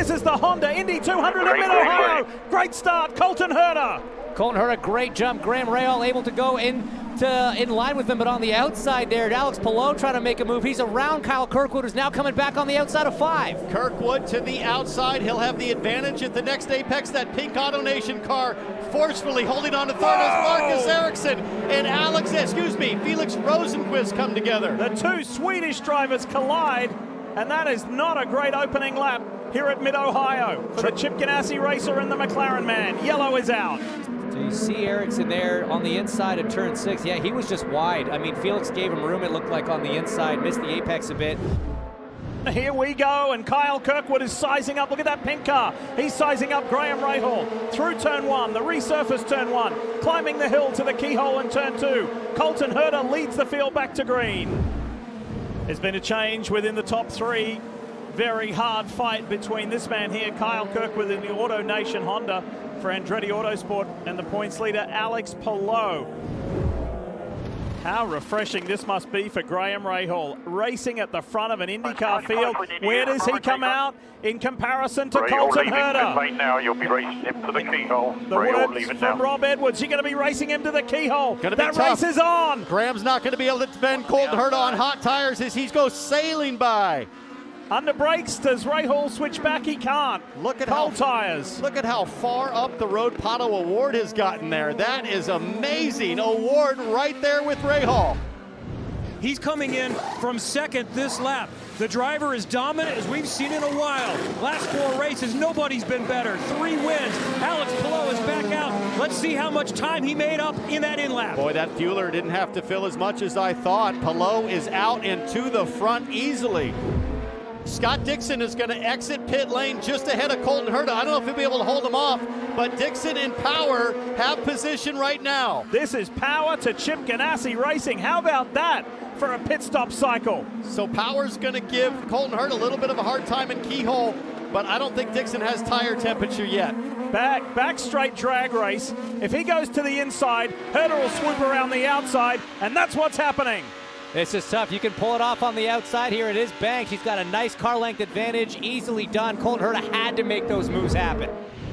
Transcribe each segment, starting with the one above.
This is the Honda Indy 200 in Mid-Ohio. Great start, Colton Herta. Colton Herta, great jump. Graham Rahal able to go in line with him, but on the outside there, Alex Palou trying to make a move. He's around Kyle Kirkwood, who's now coming back on the outside of 5. Kirkwood to the outside. He'll have the advantage at the next apex. That pink Auto Nation car forcefully holding on to third as Marcus Ericsson and Felix Rosenqvist come together. The two Swedish drivers collide, and that is not a great opening lap here at Mid-Ohio for the Chip Ganassi racer and the McLaren man. Yellow is out. So you see Ericsson there on the inside of turn 6. Yeah, he was just wide. I mean, Felix gave him room, it looked like, on the inside, missed the apex a bit. Here we go, and Kyle Kirkwood is sizing up. Look at that pink car. He's sizing up Graham Rahal through turn 1, the resurfaced turn 1, climbing the hill to the keyhole in turn 2. Colton Herta leads the field back to green. There's been a change within the top 3. Very hard fight between this man here, Kyle Kirkwood, in the Auto Nation Honda for Andretti Autosport, and the points leader, Alex Palou. How refreshing this must be for Graham Rahal, racing at the front of an IndyCar field. Where does he come out in comparison to Colton Herta? Right now, you'll be racing him to the keyhole. The words from Rob Edwards, you're going to be racing him to the keyhole. That race is on. Graham's not going to be able to defend Colton Herta on hot tires as he goes sailing by. Under brakes, does Rahal switch back? He can't. Look at cold tires. Look at how far up the road Pato Award has gotten there. That is amazing. Award right there with Rahal. He's coming in from second this lap. The driver is dominant as we've seen in a while. Last 4 races, nobody's been better. 3 wins. Alex Palou is back out. Let's see how much time he made up in that in-lap. Boy, that fueler didn't have to fill as much as I thought. Palou is out and to the front easily. Scott Dixon is going to exit pit lane just ahead of Colton Herta. I don't know if he'll be able to hold him off, but Dixon and Power have position right now. This is Power to Chip Ganassi Racing. How about that for a pit stop cycle? So Power's going to give Colton Herta a little bit of a hard time in keyhole, but I don't think Dixon has tire temperature yet. Back straight drag race. If he goes to the inside, Herta will swoop around the outside, and that's what's happening. This is tough. You can pull it off on the outside here. It is banked. He's got a nice car length advantage. Easily done. Colton Herta had to make those moves happen.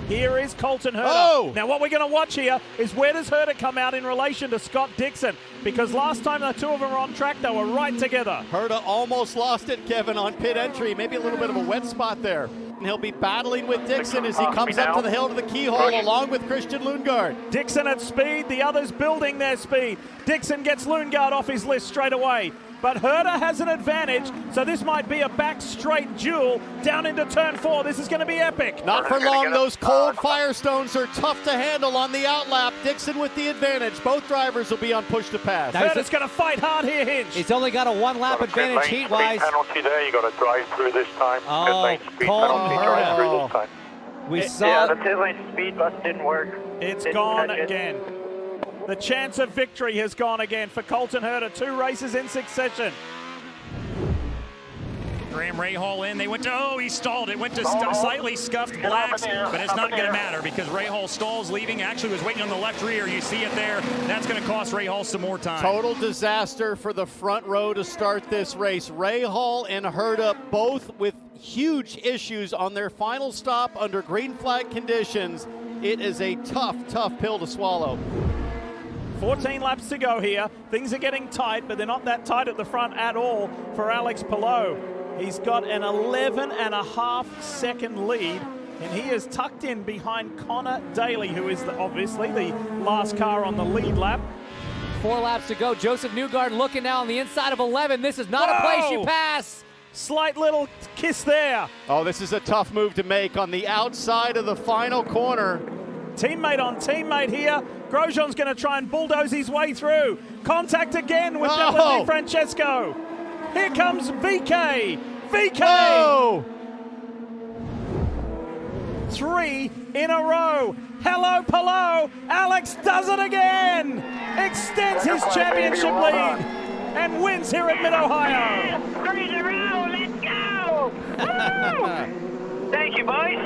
Here is Colton Herta. Oh! Now what we're going to watch here is where does Herta come out in relation to Scott Dixon? Because last time the two of them were on track, they were right together. Herta almost lost it, Kevin, on pit entry. Maybe a little bit of a wet spot there. And he'll be battling with Dixon as he comes up to the hill to the keyhole along with Christian Lundgaard. Dixon at speed, the others building their speed. Dixon gets Lundgaard off his list straight away. But Herta has an advantage, so this might be a back straight duel down into turn 4. This is going to be epic. Not for long. Those cold Firestones are tough to handle on the outlap. Dixon with the advantage. Both drivers will be on push to pass. Herta's going to fight hard here, Hinch. He's only got a 1-lap advantage heat-wise. Penalty there. You got to drive through this time. Oh, Colton drive through this time. We saw. Yeah, the pit lane speed bus didn't work. It's gone again. The chance of victory has gone again for Colton Herta. 2 races in succession. Graham Rahal in. They went to, he stalled. It went to slightly scuffed blacks, but it's not going to matter because Rahal stalls leaving. Actually was waiting on the left rear. You see it there. That's going to cost Rahal some more time. Total disaster for the front row to start this race. Rahal and Herta both with huge issues on their final stop under green flag conditions. It is a tough, tough pill to swallow. 14 laps to go here. Things are getting tight, but they're not that tight at the front at all for Alex Palou. He's got an 11.5 second lead, and he is tucked in behind Connor Daly, who is obviously the last car on the lead lap. 4 laps to go. Joseph Newgarden looking now on the inside of 11. This is not a place you pass. Slight little kiss there. Oh, this is a tough move to make on the outside of the final corner. Teammate on teammate here. Grosjean's going to try and bulldoze his way through. Contact again with Di Francesco. Here comes VK. VK! Whoa. 3 in a row. Hello, Palou. Alex does it again. Extends his championship lead and wins here at Mid-Ohio. 3 in a row. Let's go. Thank you, boys.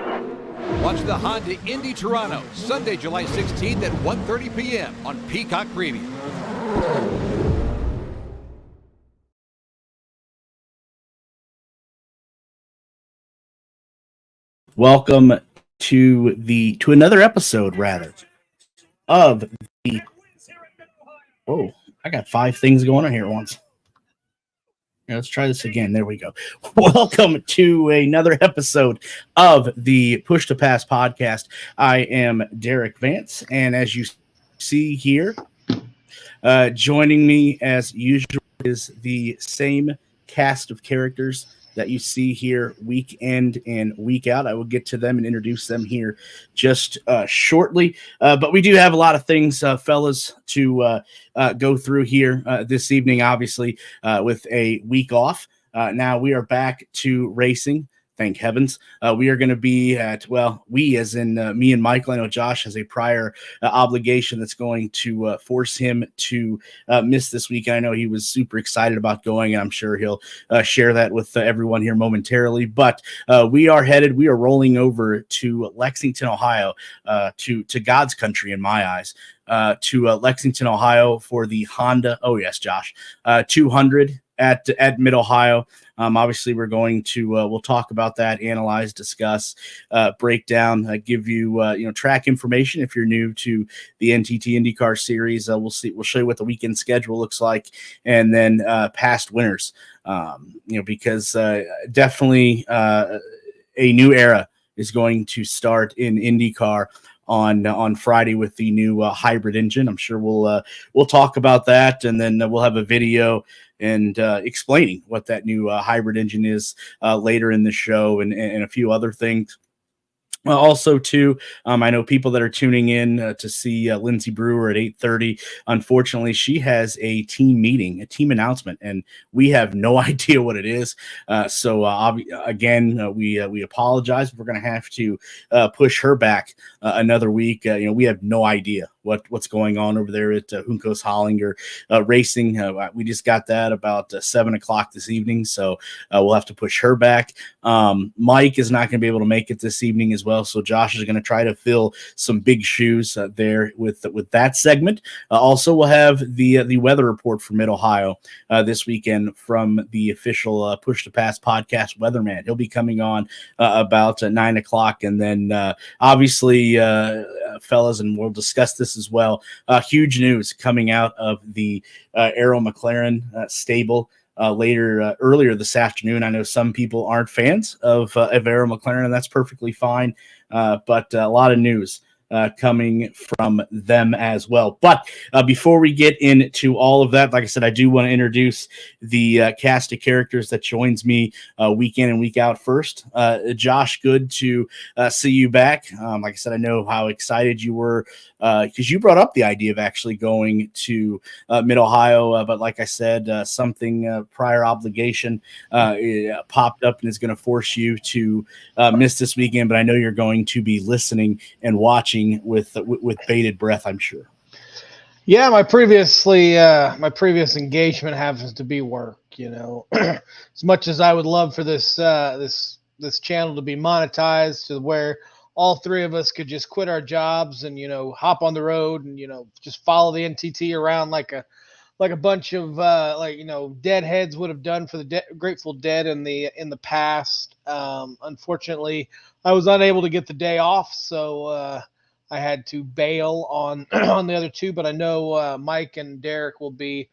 Watch the Honda Indy Toronto, Sunday, July 16th at 1:30 p.m. on Peacock Premium. Welcome to another episode, rather, of the. Whoa! I got 5 things going on here at once. Here, let's try this again. There we go. Welcome to another episode of the Push to Pass podcast. I am Derek Vance, and as you see here, joining me as usual is the same cast of characters that you see here week in and week out. I will get to them and introduce them here just shortly. But we do have a lot of things, fellas, to go through here this evening, obviously, with a week off. Now we are back to racing. Thank heavens. We are going to be at, well, we as in me and Michael. I know Josh has a prior obligation that's going to force him to miss this week. I know he was super excited about going, and I'm sure he'll share that with everyone here momentarily. But we are rolling over to Lexington, Ohio, to God's country in my eyes. To Lexington, Ohio for the Honda. Oh, yes, Josh. 200 at Mid-Ohio. Obviously, we're going to we'll talk about that, analyze, discuss, break down, give you track information if you're new to the NTT IndyCar series. We'll show you what the weekend schedule looks like, and then past winners. Because definitely a new era is going to start in IndyCar on Friday with the new hybrid engine. I'm sure we'll talk about that, and then we'll have a video and explaining what that new hybrid engine is later in the show, and a few other things. Also, too, I know people that are tuning in to see Lindsay Brewer at 8:30. Unfortunately, she has a team meeting, a team announcement, and we have no idea what it is. So again, we apologize. We're going to have to push her back another week. We have no idea what's going on over there at Juncos Hollinger Racing. We just got that about 7 o'clock this evening, so we'll have to push her back. Mike is not going to be able to make it this evening as well, so Josh is going to try to fill some big shoes there with that segment. Also, we'll have the weather report for Mid-Ohio this weekend from the official Push to Pass podcast weatherman. He'll be coming on about 9 o'clock, and then obviously, fellas, and we'll discuss this as well. Huge news coming out of the Arrow McLaren stable earlier this afternoon. I know some people aren't fans of Arrow McLaren, and that's perfectly fine. But a lot of news coming from them as well. But before we get into all of that, like I said, I do want to introduce the cast of characters that joins me week in and week out. First, Josh, good to see you back. Like I said, I know how excited you were because you brought up the idea of actually going to Mid-Ohio, but like I said, something prior obligation popped up and is going to force you to miss this weekend. But I know you're going to be listening and watching with bated breath, I'm sure. Yeah, my previous engagement happens to be work. As much as I would love for this channel to be monetized to where all 3 of us could just quit our jobs and hop on the road and just follow the NTT around like a bunch of deadheads would have done for the Grateful Dead in the past. Unfortunately, I was unable to get the day off, so I had to bail on on the other 2, but I know Mike and Derek will be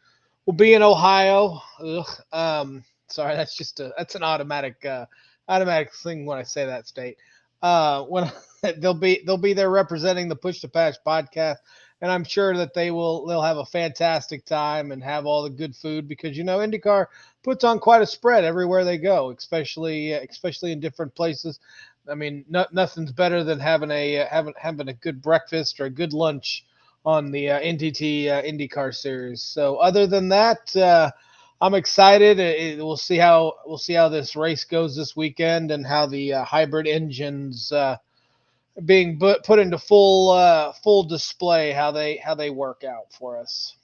in Ohio. Sorry, that's an automatic thing when I say that state. When they'll be there representing the Push to Pass podcast, and I'm sure that they'll have a fantastic time and have all the good food because IndyCar puts on quite a spread everywhere they go, especially in different places. I mean, nothing's better than having a good breakfast or a good lunch on the NTT IndyCar series. So, other than that, I'm excited. We'll see how this race goes this weekend and how the hybrid engines being put into full display, how they work out for us.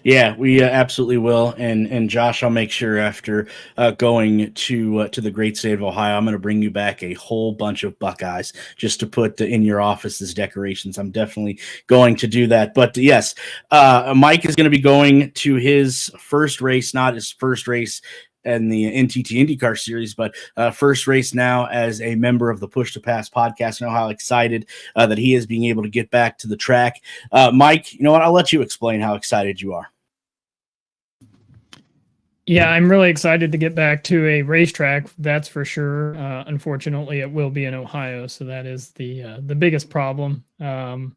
Yeah, we absolutely will. And Josh, I'll make sure after going to the great state of Ohio, I'm going to bring you back a whole bunch of Buckeyes just to put in your office as decorations. I'm definitely going to do that. But yes, Mike is going to be going to his first race, not his first race and the NTT IndyCar Series, but first race now as a member of the Push to Pass podcast. I know how excited that he is being able to get back to the track. Mike, you know what? I'll let you explain how excited you are. Yeah, I'm really excited to get back to a racetrack. That's for sure. Unfortunately, it will be in Ohio, so that is the biggest problem. I'm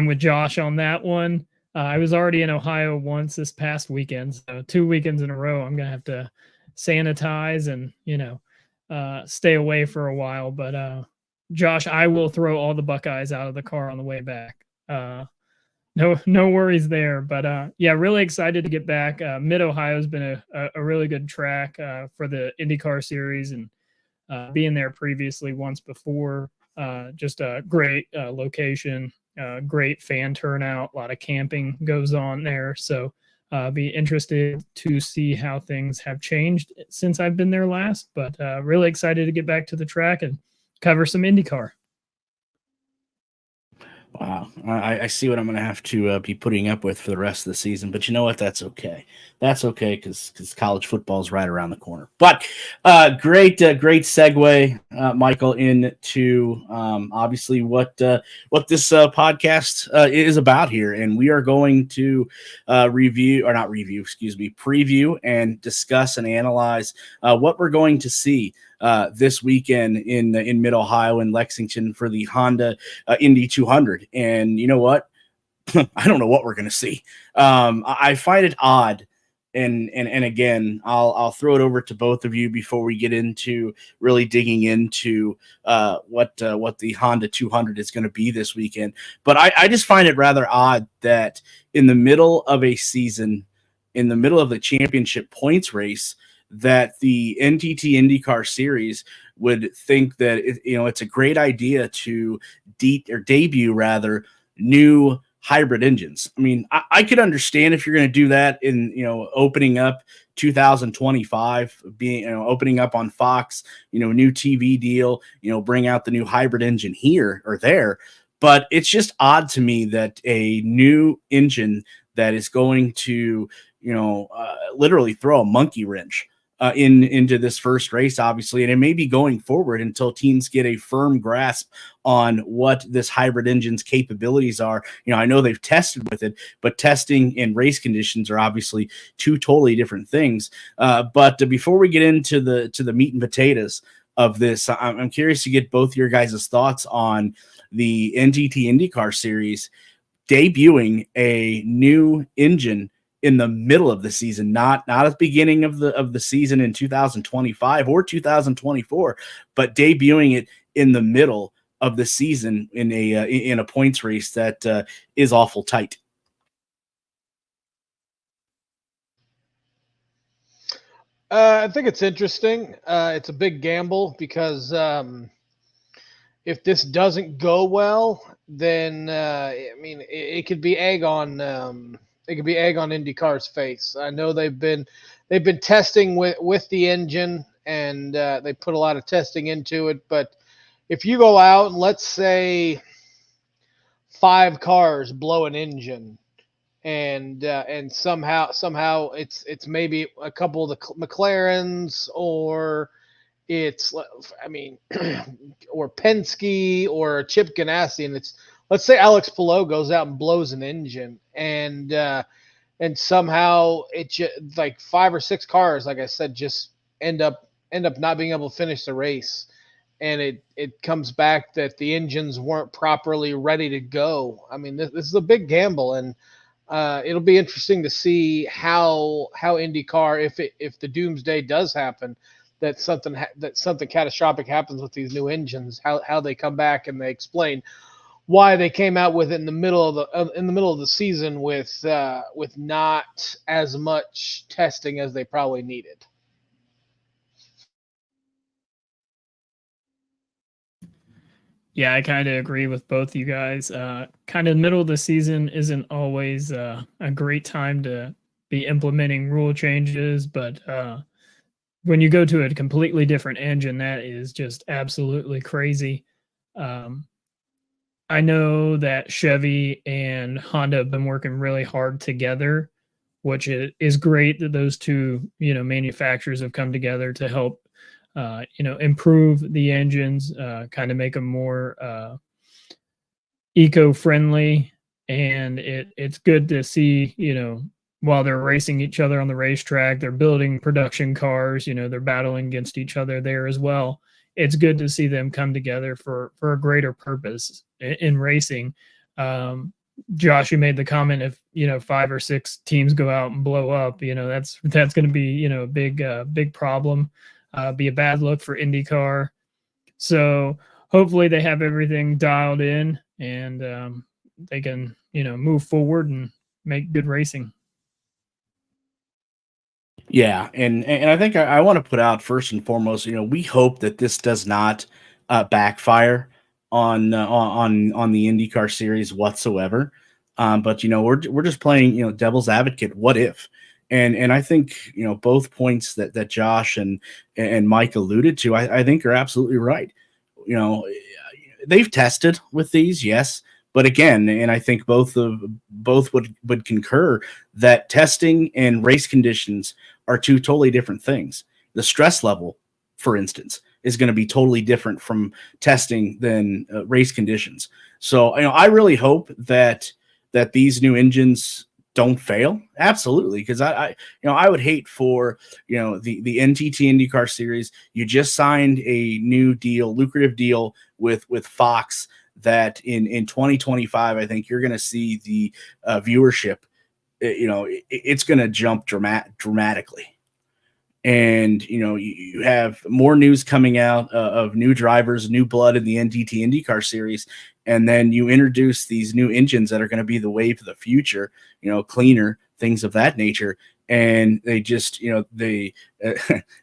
with Josh on that one. I was already in Ohio once this past weekend, so 2 weekends in a row. I'm gonna have to sanitize and stay away for a while. But Josh, I will throw all the Buckeyes out of the car on the way back. No worries there. But yeah, really excited to get back. Mid Ohio has been a really good track for the IndyCar series, and being there previously once before. Just a great location, great fan turnout. A lot of camping goes on there. So be interested to see how things have changed since I've been there last. But really excited to get back to the track and cover some IndyCar. Wow, I see what I'm going to have to be putting up with for the rest of the season, but you know what? That's okay. That's okay because college football is right around the corner. But great segue, Michael, into obviously what this podcast is about here, and we are going to preview and discuss and analyze what we're going to see this weekend in Mid Ohio and Lexington for the Honda Indy 200. And you know what? I don't know what we're going to see. I find it odd. And again, I'll throw it over to both of you before we get into really digging into what the Honda 200 is going to be this weekend. But I just find it rather odd that in the middle of a season, in the middle of the championship points race, that the NTT IndyCar Series would think that it's a great idea to debut new hybrid engines. I mean, I could understand if you're going to do that in opening up 2025, being opening up on Fox, new TV deal, bring out the new hybrid engine here or there. But it's just odd to me that a new engine that is going to literally throw a monkey wrench into this first race, obviously, and it may be going forward until teams get a firm grasp on what this hybrid engine's capabilities are. I know they've tested with it, but testing in race conditions are obviously two totally different things. But before we get into the meat and potatoes of this, I'm curious to get both your guys' thoughts on the NTT IndyCar Series debuting a new engine in the middle of the season, not at the beginning of the season in 2025 or 2024, but debuting it in the middle of the season in a points race that is awful tight. I think it's interesting. It's a big gamble because if this doesn't go well, then it could be egg on. It could be egg on IndyCar's face. I know they've been testing with the engine, and they put a lot of testing into it. But if you go out and let's say 5 cars blow an engine, and somehow it's maybe a couple of the McLarens, or it's or Penske or Chip Ganassi, and let's say Alex Palou goes out and blows an engine, and somehow it like 5 or 6 cars, like I said, just end up not being able to finish the race, and it comes back that the engines weren't properly ready to go. I mean, this is a big gamble, and it'll be interesting to see how IndyCar, if the doomsday does happen, that something catastrophic happens with these new engines, how they come back and they explain why they came out with it in the middle of the season with not as much testing as they probably needed. Yeah, I kind of agree with both you guys. Kind of middle of the season isn't always a great time to be implementing rule changes, but when you go to a completely different engine, that is just absolutely crazy. I know that Chevy and Honda have been working really hard together which is great that those two, manufacturers have come together to help, improve the engines, kind of make them more eco-friendly. And it's good to see, while they're racing each other on the racetrack, they're building production cars, they're battling against each other there as well. It's good to see them come together for a greater purpose in racing. Josh, you made the comment, if 5 or 6 teams go out and blow up, that's going to be a big problem, be a bad look for IndyCar. So hopefully they have everything dialed in, and they can move forward and make good racing. Yeah, and I think I want to put out first and foremost, we hope that this does not backfire on the IndyCar series whatsoever. But we're just playing devil's advocate. What if? And I think both points that Josh and Mike alluded to, I think are absolutely right. They've tested with these, yes. But again, and I think both would concur that testing and race conditions are two totally different things. The stress level, for instance, is going to be totally different from testing than race conditions. So I really hope that these new engines don't fail. Absolutely, because I would hate for the NTT IndyCar series. You just signed a new deal, lucrative deal with Fox, that in 2025, I think you're going to see the viewership, it's going to jump dramatically. And, you have more news coming out of new drivers, new blood in the NTT IndyCar series. And then you introduce these new engines that are going to be the wave of the future, cleaner, things of that nature. And they just, they,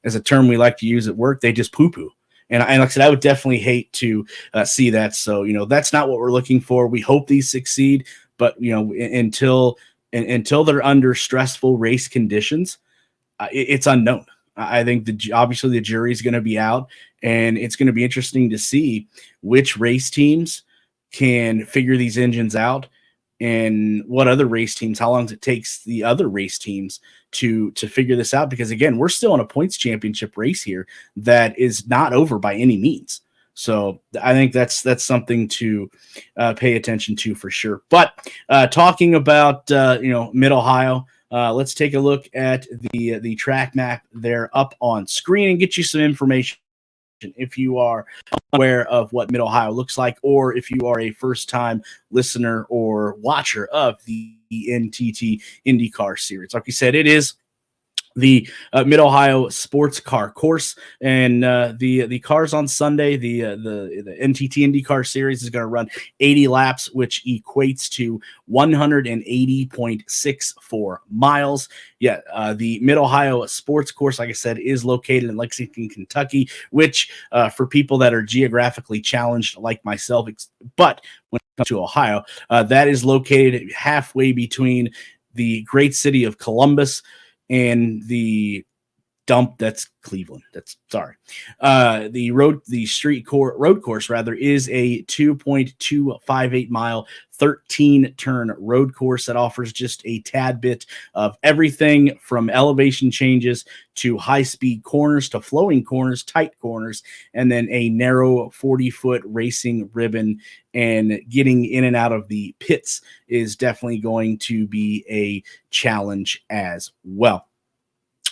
as a term we like to use at work, they just poo-poo. And like I said, I would definitely hate to see that. So, that's not what we're looking for. We hope these succeed, but, until they're under stressful race conditions, it's unknown. I think obviously the jury's going to be out, and it's going to be interesting to see which race teams can figure these engines out, and what other race teams, how long it takes the other race teams to figure this out. Because again, we're still in a points championship race here that is not over by any means. So I think that's something to pay attention to for sure. But talking about Mid-Ohio, let's take a look at the track map there up on screen and get you some information if you are aware of what Mid-Ohio looks like, or if you are a first-time listener or watcher of the NTT IndyCar series. Like we said, it is the Mid-Ohio sports car course, and the cars on Sunday, the NTT IndyCar series is going to run 80 laps, which equates to 180.64 miles. Yeah, the Mid-Ohio sports course, like I said, is located in Lexington, Kentucky, which for people that are geographically challenged like myself, but when it comes to Ohio, that is located halfway between the great city of Columbus and the dump that's Cleveland. The road course rather is a 2.258 mile 13 turn road course that offers just a tad bit of everything from elevation changes to high speed corners to flowing corners, tight corners, and then a narrow 40-foot racing ribbon. And getting in and out of the pits is definitely going to be a challenge as well.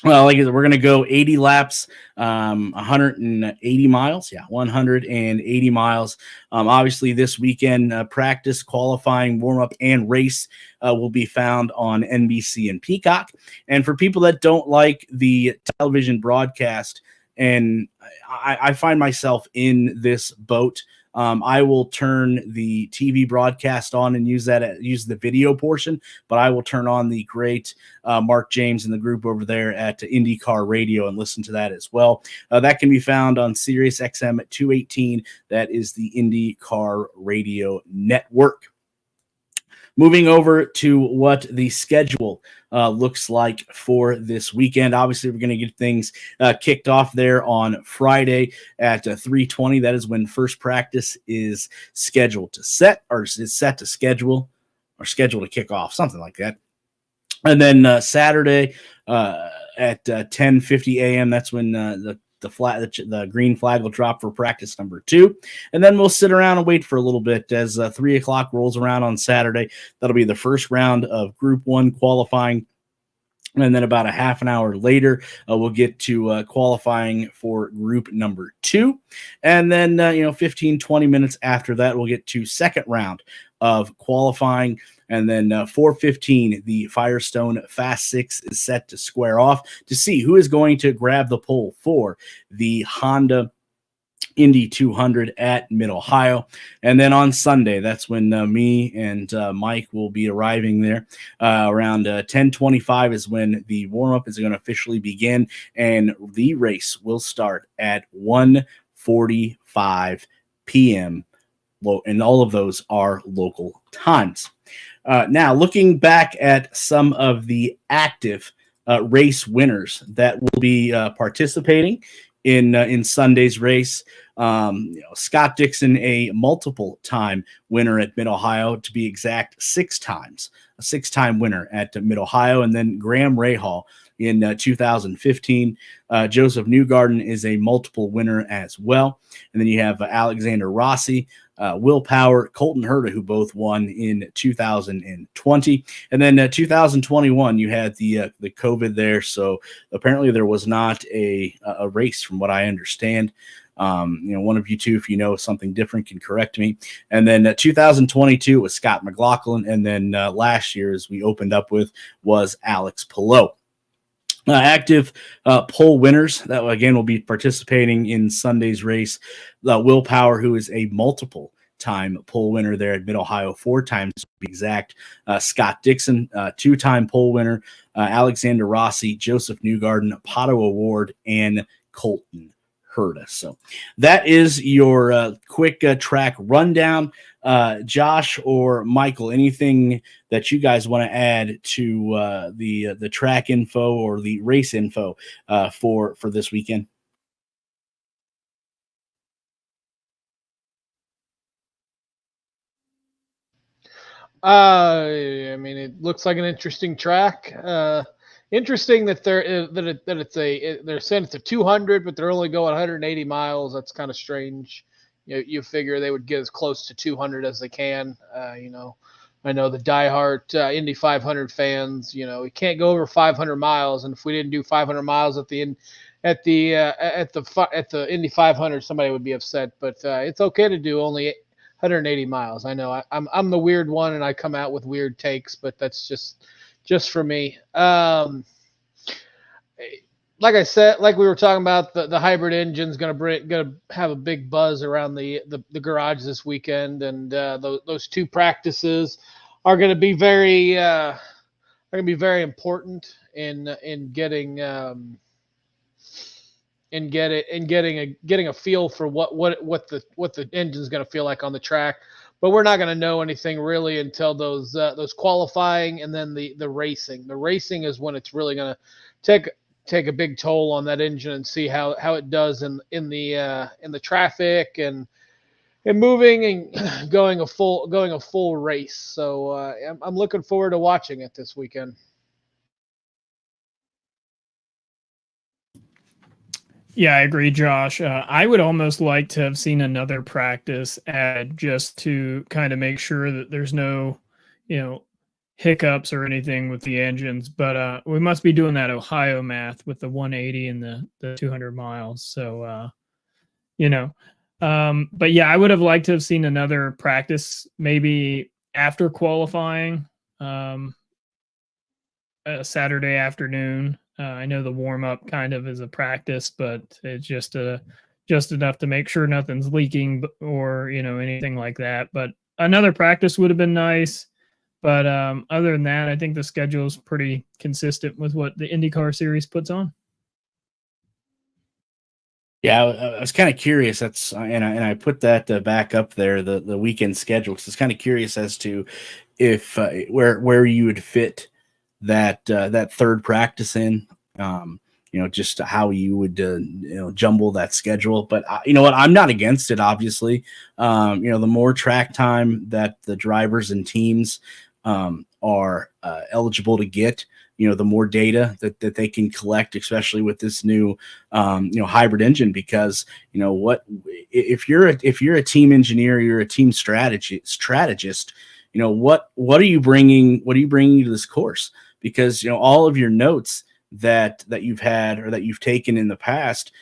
Well, like we're going to go 80 laps, 180 miles. Yeah, 180 miles. Obviously, this weekend, practice, qualifying, warm-up, and race will be found on NBC and Peacock. And for people that don't like the television broadcast, and I find myself in this boat, I will turn the TV broadcast on and use the video portion, but I will turn on the great Mark James and the group over there at IndyCar Radio and listen to that as well. That can be found on Sirius XM at 218. That is the IndyCar Radio Network. Moving over to what the schedule looks like for this weekend. Obviously, we're going to get things kicked off there on Friday at 3:20. That is when first practice is scheduled to set, or is set to schedule, or scheduled to kick off, something like that. And then Saturday at 10:50 a.m. That's when the green flag will drop for practice number 2, and then we'll sit around and wait for a little bit as 3 o'clock rolls around on Saturday. That'll be the first round of Group 1 qualifying. And then about a half an hour later, we'll get to qualifying for group number 2. And then, 15, 20 minutes after that, we'll get to second round of qualifying. And then 4:15, the Firestone Fast 6 is set to square off to see who is going to grab the pole for the Honda Indy 200 at Mid-Ohio. And then on Sunday, that's when me and Mike will be arriving there. Around 10:25 is when the warm-up is going to officially begin, and the race will start at 1:45 p.m. And all of those are local times. Now, looking back at some of the active race winners that will be participating in Sunday's race. Scott Dixon, a multiple-time winner at Mid-Ohio, to be exact, 6 times, a 6-time winner at Mid-Ohio, and then Graham Rahal in 2015. Joseph Newgarden is a multiple winner as well. And then you have Alexander Rossi, Will Power, Colton Herta, who both won in 2020. And then 2021, you had the COVID there. So apparently there was not a race from what I understand. One of you two, if you know something different, can correct me. And then 2022 was Scott McLaughlin. And then last year, as we opened up with, was Alex Palou. Active pole winners that again will be participating in Sunday's race. Will Power, who is a multiple time pole winner there at Mid-Ohio, 4 times to be exact. Scott Dixon, 2-time pole winner. Alexander Rossi, Joseph Newgarden, Pato Award, and Colton Herta. So that is your quick track rundown. Josh or Michael, anything that you guys want to add to the track info or the race info for this weekend? I mean, it looks like an interesting track. Interesting that they're saying it's a 200, but they're only going 180 miles. That's kind of strange. You figure they would get as close to 200 as they can. I know the diehard Indy 500 fans. We can't go over 500 miles, and if we didn't do 500 miles at the Indy 500, somebody would be upset. But it's okay to do only 180 miles. I know I'm the weird one, and I come out with weird takes, but that's just for me. Like I said, like we were talking about, the hybrid engine's gonna have a big buzz around the garage this weekend, and those 2 practices are gonna be very important in getting getting a feel for what the engine's gonna feel like on the track. But we're not going to know anything really until those qualifying and then the racing. The racing is when it's really going to take a big toll on that engine and see how it does in the traffic and moving and going a full race. So I'm looking forward to watching it this weekend. Yeah, I agree, Josh. I would almost like to have seen another practice add just to kind of make sure that there's no, hiccups or anything with the engines. But we must be doing that Ohio math with the 180 and the 200 miles. So, but yeah, I would have liked to have seen another practice maybe after qualifying, Saturday afternoon. I know the warm up kind of is a practice, but it's just enough to make sure nothing's leaking or anything like that. But another practice would have been nice. But other than that, I think the schedule is pretty consistent with what the IndyCar series puts on. Yeah, I was kind of curious. And I put that back up there, the weekend schedule, because it's kind of curious as to if where you would fit that third practice in, just how you would jumble that schedule. But you know what, I'm not against it, obviously. The more track time that the drivers and teams are eligible to get, the more data that they can collect, especially with this new, hybrid engine. Because if you're a team engineer, you're a team strategist. What are you bringing? What are you bringing to this course? Because all of your notes that you've had or that you've taken in the past,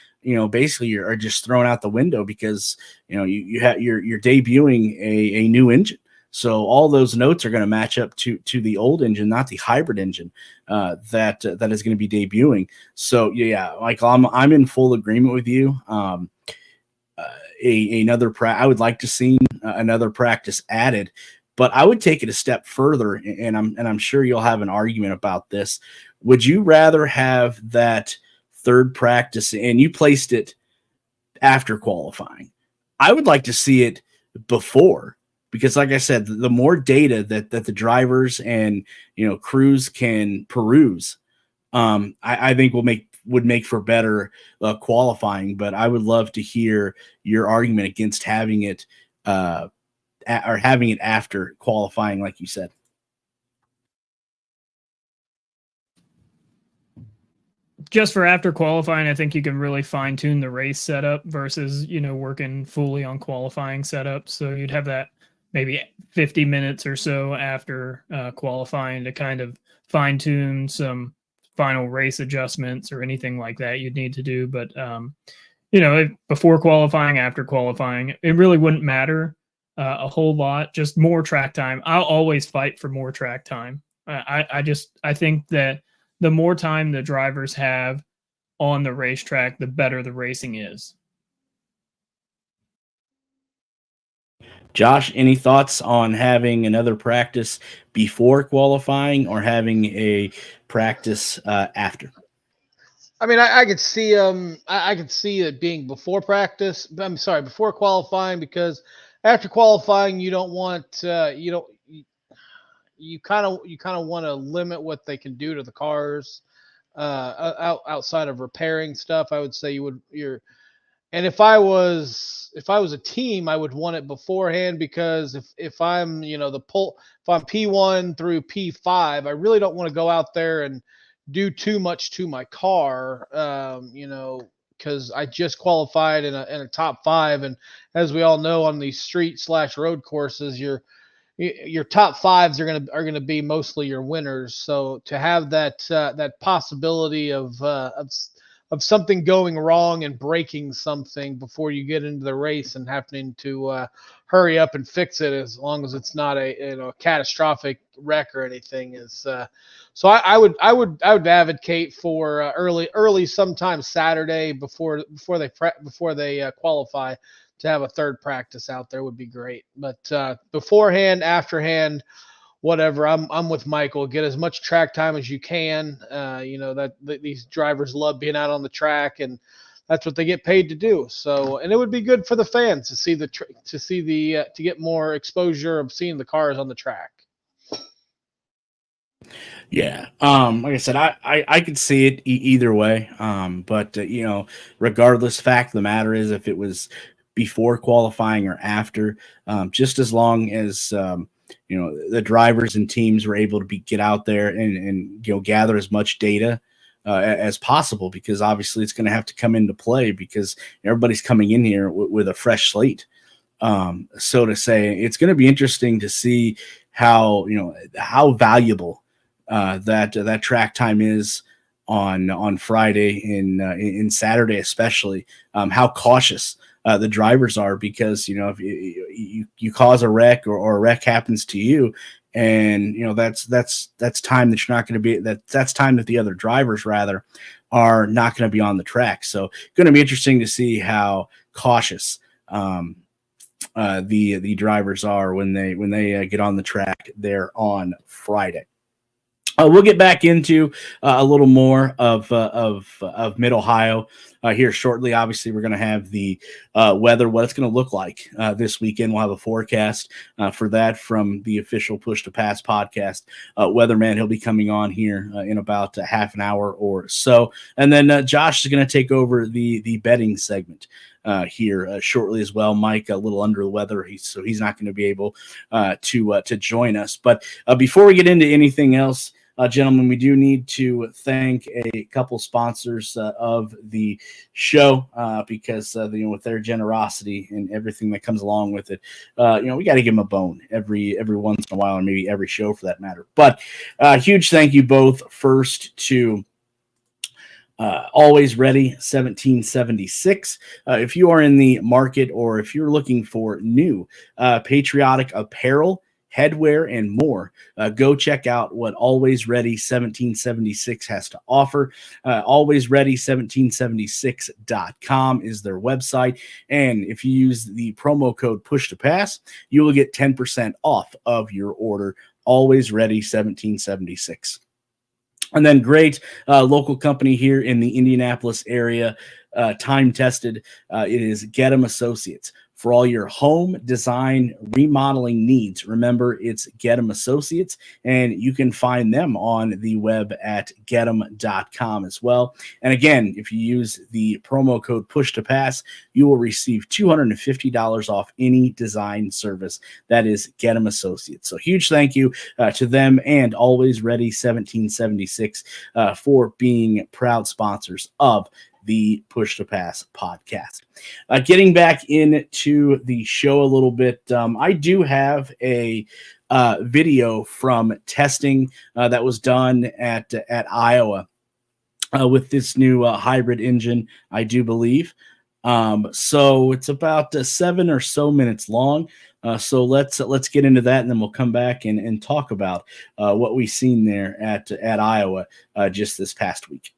basically are just thrown out the window, because you're debuting a new engine. So all those notes are going to match up to the old engine, not the hybrid engine that is going to be debuting. So yeah, Michael, I'm in full agreement with you. I would like to see another practice added, but I would take it a step further, and I'm sure you'll have an argument about this. Would you rather have that third practice, and you placed it after qualifying? I would like to see it before, because like I said, the more data that the drivers and crews can peruse, I think would make for better qualifying. But I would love to hear your argument against having it having it after qualifying, like you said. Just for after qualifying, I think you can really fine tune the race setup versus, working fully on qualifying setup. So you'd have that maybe 50 minutes or so after qualifying to kind of fine tune some final race adjustments or anything like that you'd need to do. But, before qualifying, after qualifying, it really wouldn't matter a whole lot, just more track time. I'll always fight for more track time. I think that the more time the drivers have on the racetrack, the better the racing is. Josh, any thoughts on having another practice before qualifying or having a practice after? I mean, I could see I could see it being before practice. Before qualifying, because after qualifying, you don't want you kind of want to limit what they can do to the cars outside of repairing stuff. I would say and if I was a team, I would want it beforehand, because if I'm if I'm P1 through P5, I really don't want to go out there and do too much to my car, because I just qualified in a top 5, and as we all know, on these street/road courses, your top 5s are gonna be mostly your winners. So to have that possibility of something going wrong and breaking something before you get into the race and having to hurry up and fix it, as long as it's not a catastrophic wreck or anything, is so I would advocate for early sometime Saturday before they qualify, to have a third practice out there would be great. But beforehand, afterhand, whatever. I'm with Michael. Get as much track time as you can. These drivers love being out on the track, and that's what they get paid to do. So, and it would be good for the fans to see to get more exposure of seeing the cars on the track. Yeah. Like I said, I could see it either way. But regardless, fact of the matter is, if it was before qualifying or after, just as long as the drivers and teams were able to get out there and gather as much data as possible, because obviously it's going to have to come into play, because everybody's coming in here with a fresh slate. So to say, it's going to be interesting to see how valuable that track time is on Friday in Saturday, especially how cautious the drivers are, because if you cause a wreck or a wreck happens to you, and that's time that you're not going to be that's time that the other drivers rather are not going to be on the track. So going to be interesting to see how cautious the drivers are when they get on the track there on Friday. We'll get back into a little more of Mid Ohio here shortly. Obviously, we're going to have the weather, what it's going to look like this weekend. We'll have a forecast for that from the official Push to Pass podcast. Weatherman, he'll be coming on here in about half an hour or so. And then Josh is going to take over the betting segment. here shortly as well. Mike, a little under the weather, so he's not going to be able to join us. But before we get into anything else, gentlemen, we do need to thank a couple sponsors of the show because with their generosity and everything that comes along with it, we got to give them a bone every once in a while, or maybe every show for that matter. But huge thank you both first to Always Ready 1776. If you are in the market or if you're looking for new patriotic apparel, headwear, and more, go check out what Always Ready 1776 has to offer. AlwaysReady1776.com is their website. And if you use the promo code PUSH2PASS, you will get 10% off of your order. Always Ready 1776. And then great local company here in the Indianapolis area, time tested. It is Gettum Associates. For all your home design remodeling needs, remember it's Gettum Associates, and you can find them on the web at gettum.com as well. And again, if you use the promo code PUSH2PASS, you will receive $250 off any design service. That is Gettum Associates. So huge thank you to them and Always Ready 1776 for being proud sponsors of the Push to Pass podcast. Getting back into the show a little bit, I do have a video from testing that was done at Iowa with this new hybrid engine, I do believe. So it's about 7 or so minutes long. So let's get into that, and then we'll come back and talk about what we've seen there at Iowa just this past week.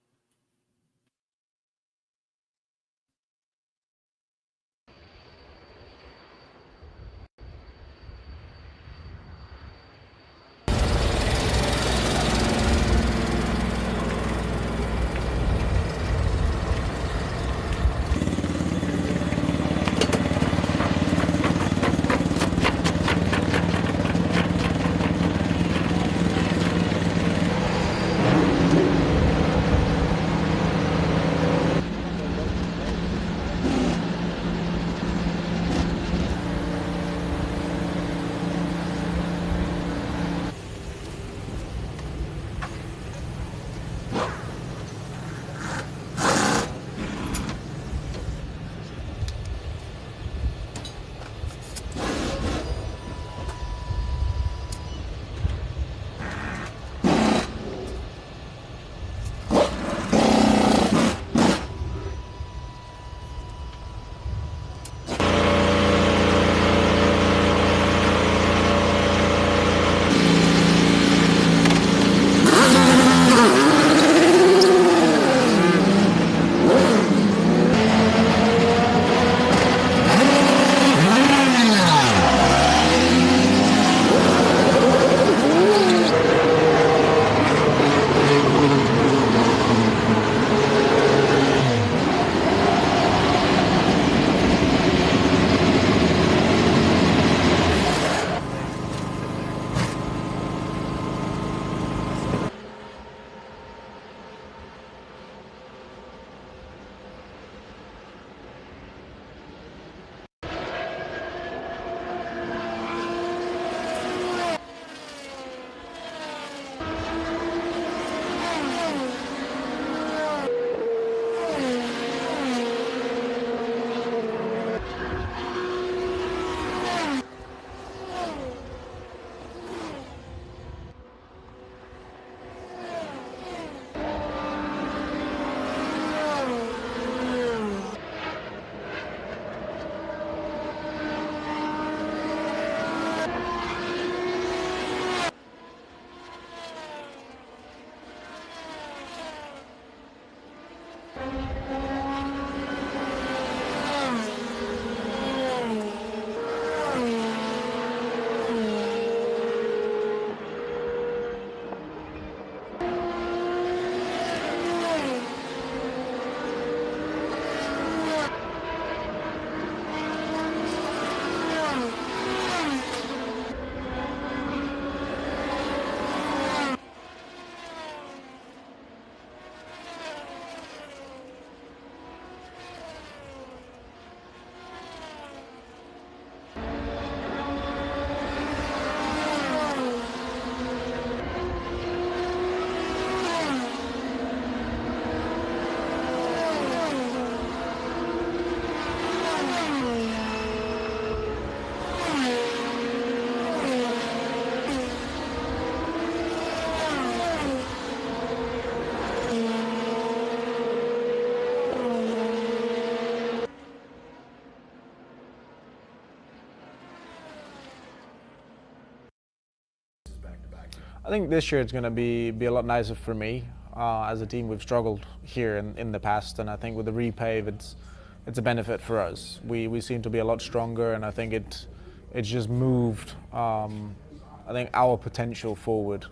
think this year it's going to be a lot nicer for me. As a team, we've struggled here in the past, and I think with the repave, it's a benefit for us. We seem to be a lot stronger, and I think it's just moved. I think our potential forward.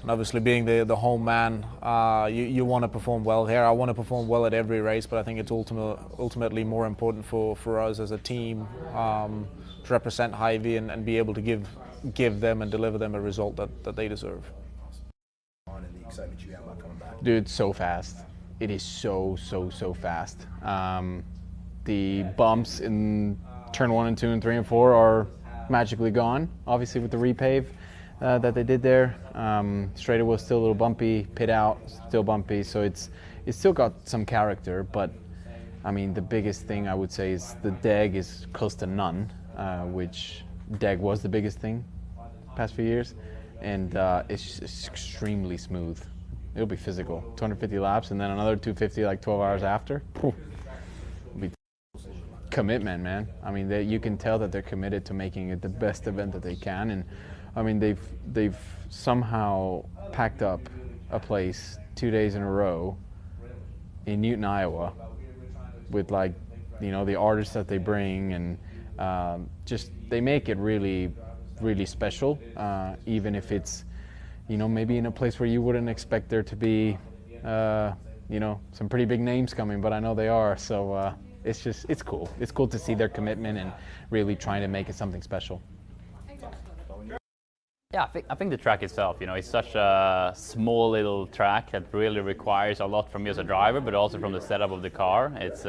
And obviously, being the home man, you want to perform well here. I want to perform well at every race, but I think it's ultimately more important for us as a team to represent Hy-Vee and be able to give them and deliver them a result that they deserve. Dude, it's so fast. It is so fast. The bumps in turn 1 and 2 and 3 and 4 are magically gone, obviously with the repave that they did there. Straightaway was still a little bumpy, pit out, still bumpy, so it's still got some character, but I mean the biggest thing I would say is the deg is close to none, which deg was the biggest thing the past few years, and it's extremely smooth. It'll be physical. 250 laps and then another 250 like 12 hours after. It'll be commitment, man. I mean, you can tell that they're committed to making it the best event that they can, and I mean they've somehow packed up a place 2 days in a row in Newton, Iowa, with like, you know, the artists that they bring, and just they make it really special, even if it's, you know, maybe in a place where you wouldn't expect there to be, you know, some pretty big names coming, but I know they are. So it's cool. It's cool to see their commitment and really trying to make it something special. Yeah, I think the track itself, you know, it's such a small little track that really requires a lot from you as a driver, but also from the setup of the car. It's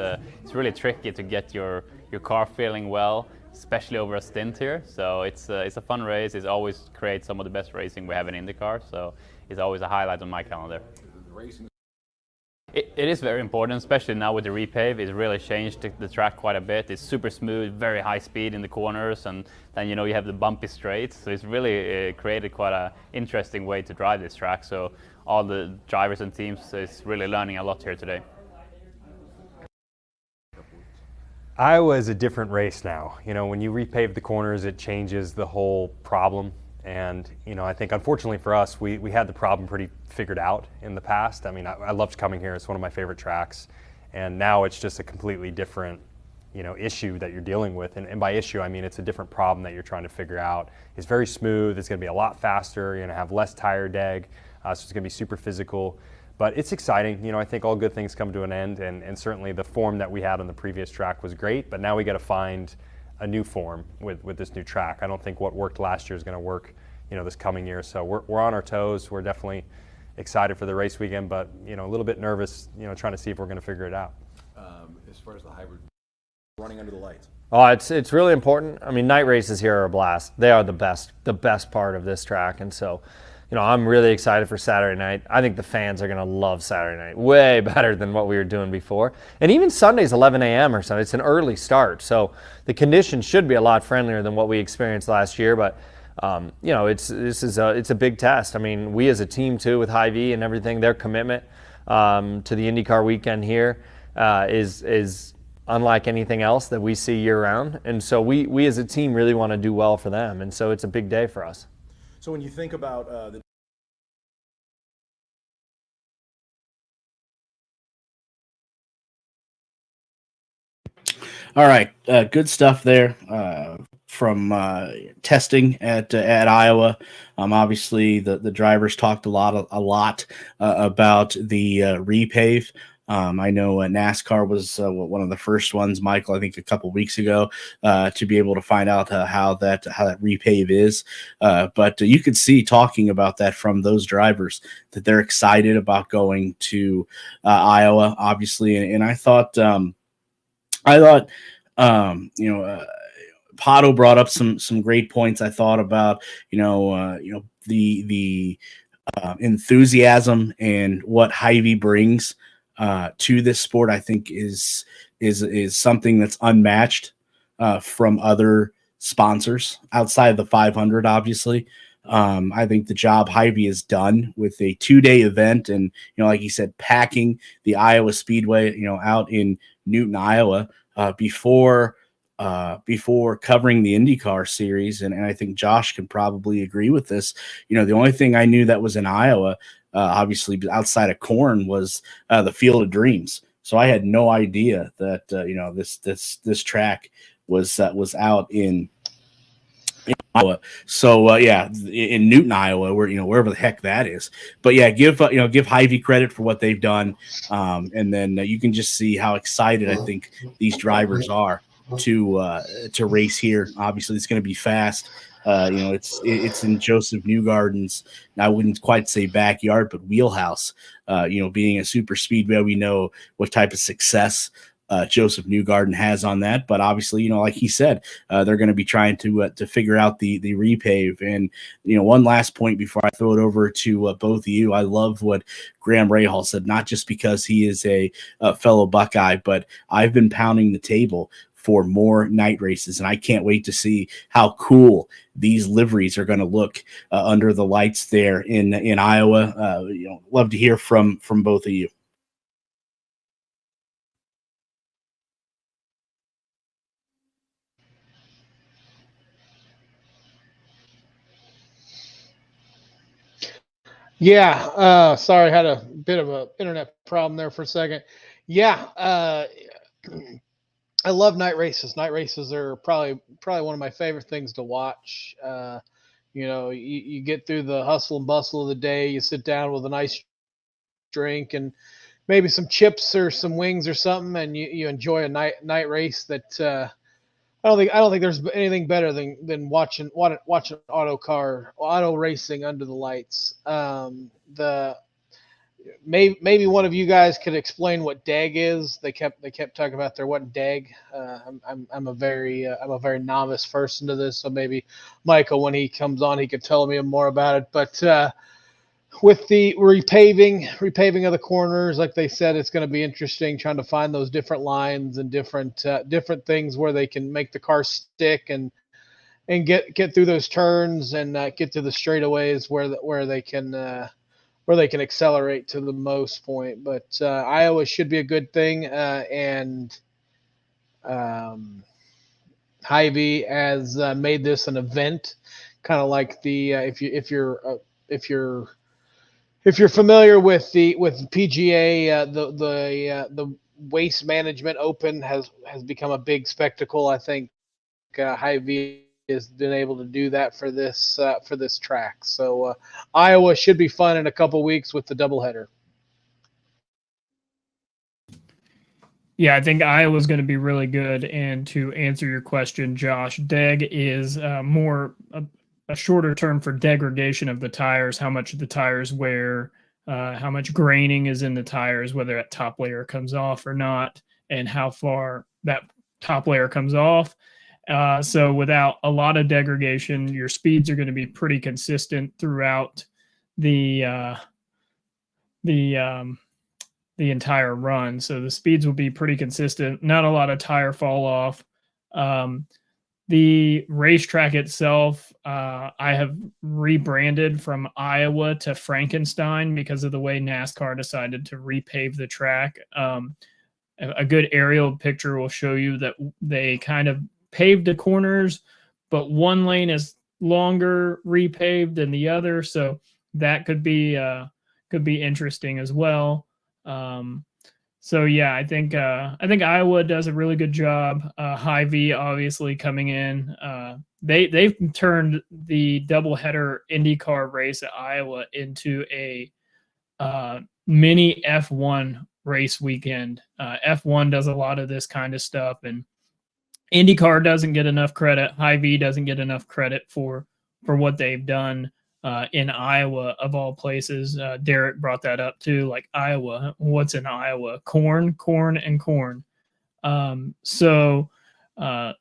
really tricky to get your car feeling well, especially over a stint here. So it's a fun race. It always creates some of the best racing we have in IndyCar. So it's always a highlight on my calendar. It is very important, especially now with the repave. It's really changed the track quite a bit. It's super smooth, very high speed in the corners, and then, you know, you have the bumpy straights. So it's really created quite an interesting way to drive this track. So all the drivers and teams is really learning a lot here today. Iowa is a different race now. You know, when you repave the corners, it changes the whole problem. And, you know, I think unfortunately for us, we had the problem pretty figured out in the past. I mean, I loved coming here. It's one of my favorite tracks. And now it's just a completely different, you know, issue that you're dealing with. And by issue, I mean it's a different problem that you're trying to figure out. It's very smooth. It's going to be a lot faster. You're going to have less tire deg. So it's going to be super physical. But it's exciting. You know, I think all good things come to an end. And certainly the form that we had on the previous track was great. But now we got to find a new form with this new track. I don't think what worked last year is going to work, you know, this coming year. So we're on our toes. We're definitely excited for the race weekend, but, you know, a little bit nervous, you know, trying to see if we're going to figure it out. As far as the hybrid running under the lights. Oh, it's really important. I mean, night races here are a blast. They are the best part of this track, and so, you know, I'm really excited for Saturday night. I think the fans are going to love Saturday night, way better than what we were doing before. And even Sunday's 11 a.m. or something. It's an early start, so the conditions should be a lot friendlier than what we experienced last year. But you know, it's a big test. I mean, we as a team too, with Hy-Vee and everything, their commitment to the IndyCar weekend here is unlike anything else that we see year round. And so we as a team really want to do well for them. And so it's a big day for us. So when you think about the All right, good stuff there from testing at Iowa. Obviously, the drivers talked a lot about the repave. I know NASCAR was one of the first ones, Michael, I think a couple weeks ago, to be able to find out how that repave is. But you could see, talking about that from those drivers, that they're excited about going to Iowa, obviously. And I thought, you know, Pato brought up some great points. I thought about, the enthusiasm and what Hy-Vee brings to this sport. I think is something that's unmatched from other sponsors outside of the 500. Obviously, I think the job Hy-Vee has done with a 2-day event, and, you know, like you said, packing the Iowa Speedway, you know, out in Newton, Iowa, before before covering the IndyCar series, and I think Josh can probably agree with this. The only thing I knew that was in Iowa, obviously outside of corn, was the Field of Dreams. So I had no idea that this track was out in Iowa. So in Newton, Iowa, where wherever the heck that is. But yeah, give Hy-Vee credit for what they've done, and then you can just see how excited I think these drivers are to race here. Obviously, it's going to be fast. It's in Joseph Newgarden's, I wouldn't quite say backyard, but wheelhouse. Being a super speedway, we know what type of success Joseph Newgarden has on that. But obviously, like he said, they're going to be trying to figure out the repave. And one last point before I throw it over to both of you. I love what Graham Rahal said, not just because he is a fellow Buckeye, but I've been pounding the table for more night races, and I can't wait to see how cool these liveries are going to look under the lights there in Iowa. Love to hear from both of you. Yeah, sorry, I had a bit of a internet problem there for a second. Yeah, I love night races. Night races are probably one of my favorite things to watch. You get through the hustle and bustle of the day, you sit down with a nice drink and maybe some chips or some wings or something, and you enjoy a night race that I don't think there's anything better than watching auto racing under the lights. Maybe one of you guys could explain what DAG is. They kept talking about there wasn't DAG. I'm a very novice first into this, so maybe Michael, when he comes on, he could tell me more about it. But with the repaving of the corners, like they said, it's going to be interesting trying to find those different lines and different things where they can make the car stick and get through those turns and get to the straightaways where they can accelerate to the most point. But Iowa should be a good thing, and Hy-Vee has made this an event, kind of like the if you're familiar with the PGA, the Waste Management Open has become a big spectacle. I think Hy-Vee has been able to do that for this track. So Iowa should be fun in a couple weeks with the doubleheader. Yeah, I think Iowa's going to be really good. And to answer your question, Josh, DEG is more a shorter term for degradation of the tires, how much the tires wear, how much graining is in the tires, whether that top layer comes off or not, and how far that top layer comes off. So without a lot of degradation, your speeds are going to be pretty consistent throughout the entire run. So the speeds will be pretty consistent, not a lot of tire fall off. The racetrack itself, I have rebranded from Iowa to Frankenstein because of the way NASCAR decided to repave the track. A good aerial picture will show you that they kind of paved the corners, but one lane is longer repaved than the other. So that could be interesting as well. So yeah, I think Iowa does a really good job. Hy-Vee obviously coming in. They've turned the doubleheader IndyCar race at Iowa into a mini F1 race weekend. F1 does a lot of this kind of stuff, and IndyCar doesn't get enough credit. Hy-Vee doesn't get enough credit for what they've done in Iowa, of all places. Derek brought that up too, like Iowa. What's in Iowa? Corn, and corn. And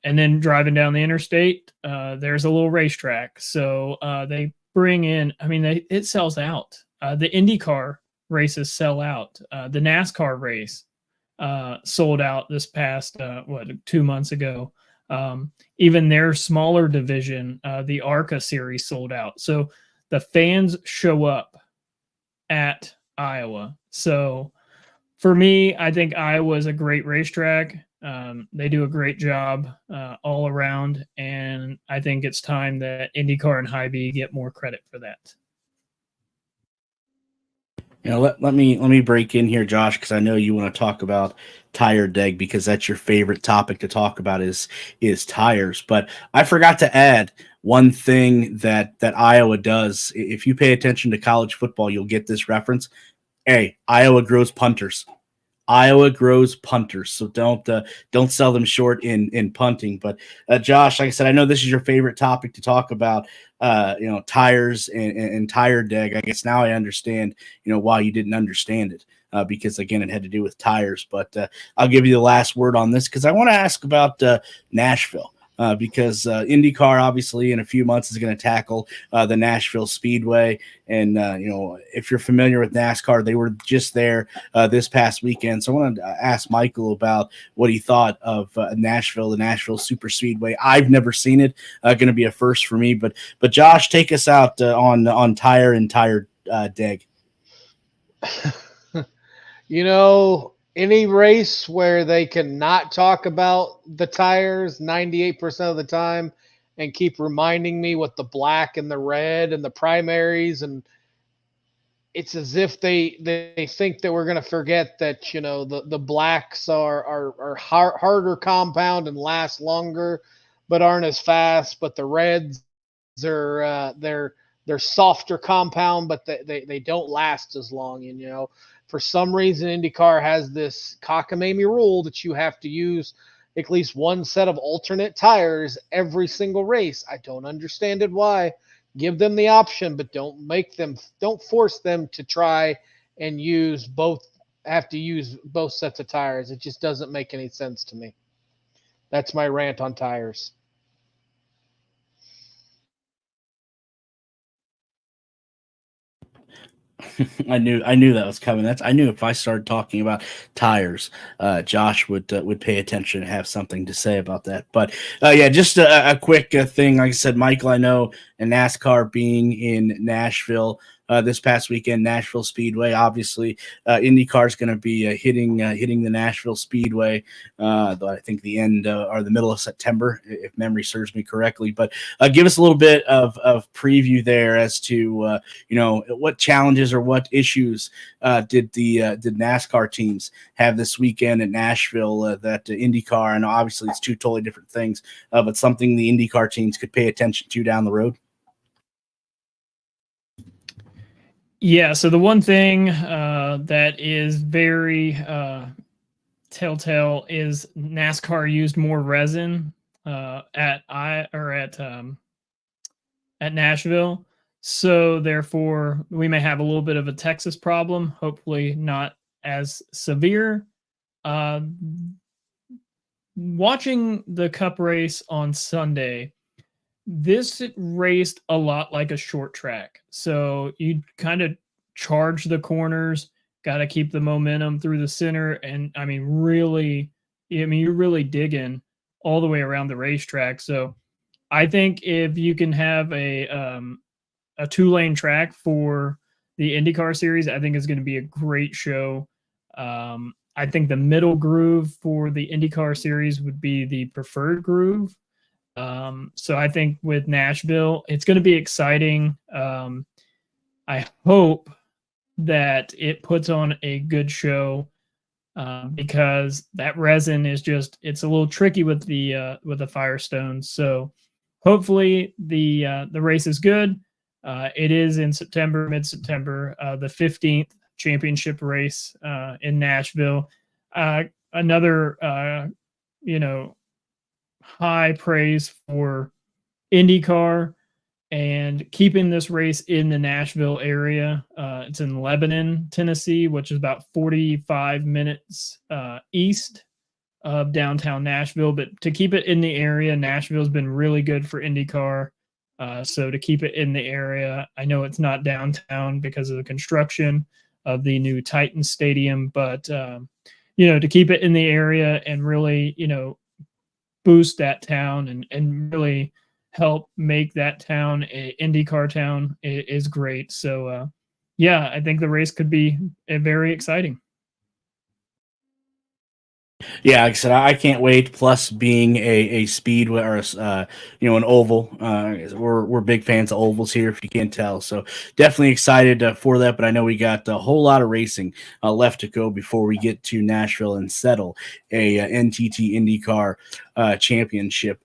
then driving down the interstate, there's a little racetrack. So they bring in, it sells out. The IndyCar races sell out. The NASCAR race sold out this past 2 months ago. Even their smaller division, the ARCA series, sold out. So the fans show up at Iowa. So for me, I think Iowa is a great racetrack. They do a great job all around, and I think it's time that IndyCar and Hy-Vee get more credit for that. Let me break in here, Josh, because I know you want to talk about tire deg because that's your favorite topic to talk about is tires. But I forgot to add one thing that Iowa does. If you pay attention to college football, you'll get this reference. Hey, Iowa grows punters. Iowa grows punters, so don't sell them short in punting. But Josh, like I said, I know this is your favorite topic to talk about. Tires and tire deg. I guess now I understand. Why you didn't understand it because again, it had to do with tires. But I'll give you the last word on this because I want to ask about Nashville. Because IndyCar obviously in a few months is going to tackle the Nashville Speedway. And, if you're familiar with NASCAR, they were just there this past weekend. So I wanted to ask Michael about what he thought of Nashville, the Nashville Super Speedway. I've never seen it. Going to be a first for me. But Josh, take us out on tire and tire deg. Any race where they can not talk about the tires 98% of the time and keep reminding me what the black and the red and the primaries, and it's as if they think that we're going to forget that the blacks are harder compound and last longer but aren't as fast, but the reds are they're softer compound but they don't last as long. For some reason, IndyCar has this cockamamie rule that you have to use at least one set of alternate tires every single race. I don't understand it why. Give them the option, but don't force them to try and have to use both sets of tires. It just doesn't make any sense to me. That's my rant on tires. I knew that was coming. I knew if I started talking about tires, Josh would pay attention and have something to say about that. But just a quick thing. Like I said, Michael, I know in NASCAR being in Nashville this past weekend, Nashville Speedway. Obviously, IndyCar is going to be hitting the Nashville Speedway. I think the end or the middle of September, if memory serves me correctly. But give us a little bit of preview there as to what challenges or what issues did NASCAR teams have this weekend at Nashville that IndyCar, and obviously it's two totally different things, but something the IndyCar teams could pay attention to down the road. Yeah, so the one thing that is very telltale is NASCAR used more resin at Nashville. So therefore, we may have a little bit of a Texas problem. Hopefully, not as severe. Watching the Cup race on Sunday, this raced a lot like a short track. So you kind of charge the corners, got to keep the momentum through the center. And you're really digging all the way around the racetrack. So I think if you can have a 2-lane track for the IndyCar series, I think it's going to be a great show. I think the middle groove for the IndyCar series would be the preferred groove. So I think with Nashville, it's going to be exciting. I hope that it puts on a good show because that resin is it's a little tricky with the Firestone. So hopefully the race is good. It is in September, mid-September, the 15th championship race in Nashville. Another high praise for IndyCar and keeping this race in the Nashville area. It's in Lebanon, Tennessee, which is about 45 minutes east of downtown Nashville. But to keep it in the area, Nashville's been really good for IndyCar. So to keep it in the area, I know it's not downtown because of the construction of the new Titan Stadium, but to keep it in the area and really, boost that town and really help make that town a IndyCar town is great. So, I think the race could be very exciting. Yeah, like I said, I can't wait. Plus, being a speed or an oval, we're big fans of ovals here. If you can't tell, so definitely excited for that. But I know we got a whole lot of racing left to go before we get to Nashville and settle a NTT IndyCar championship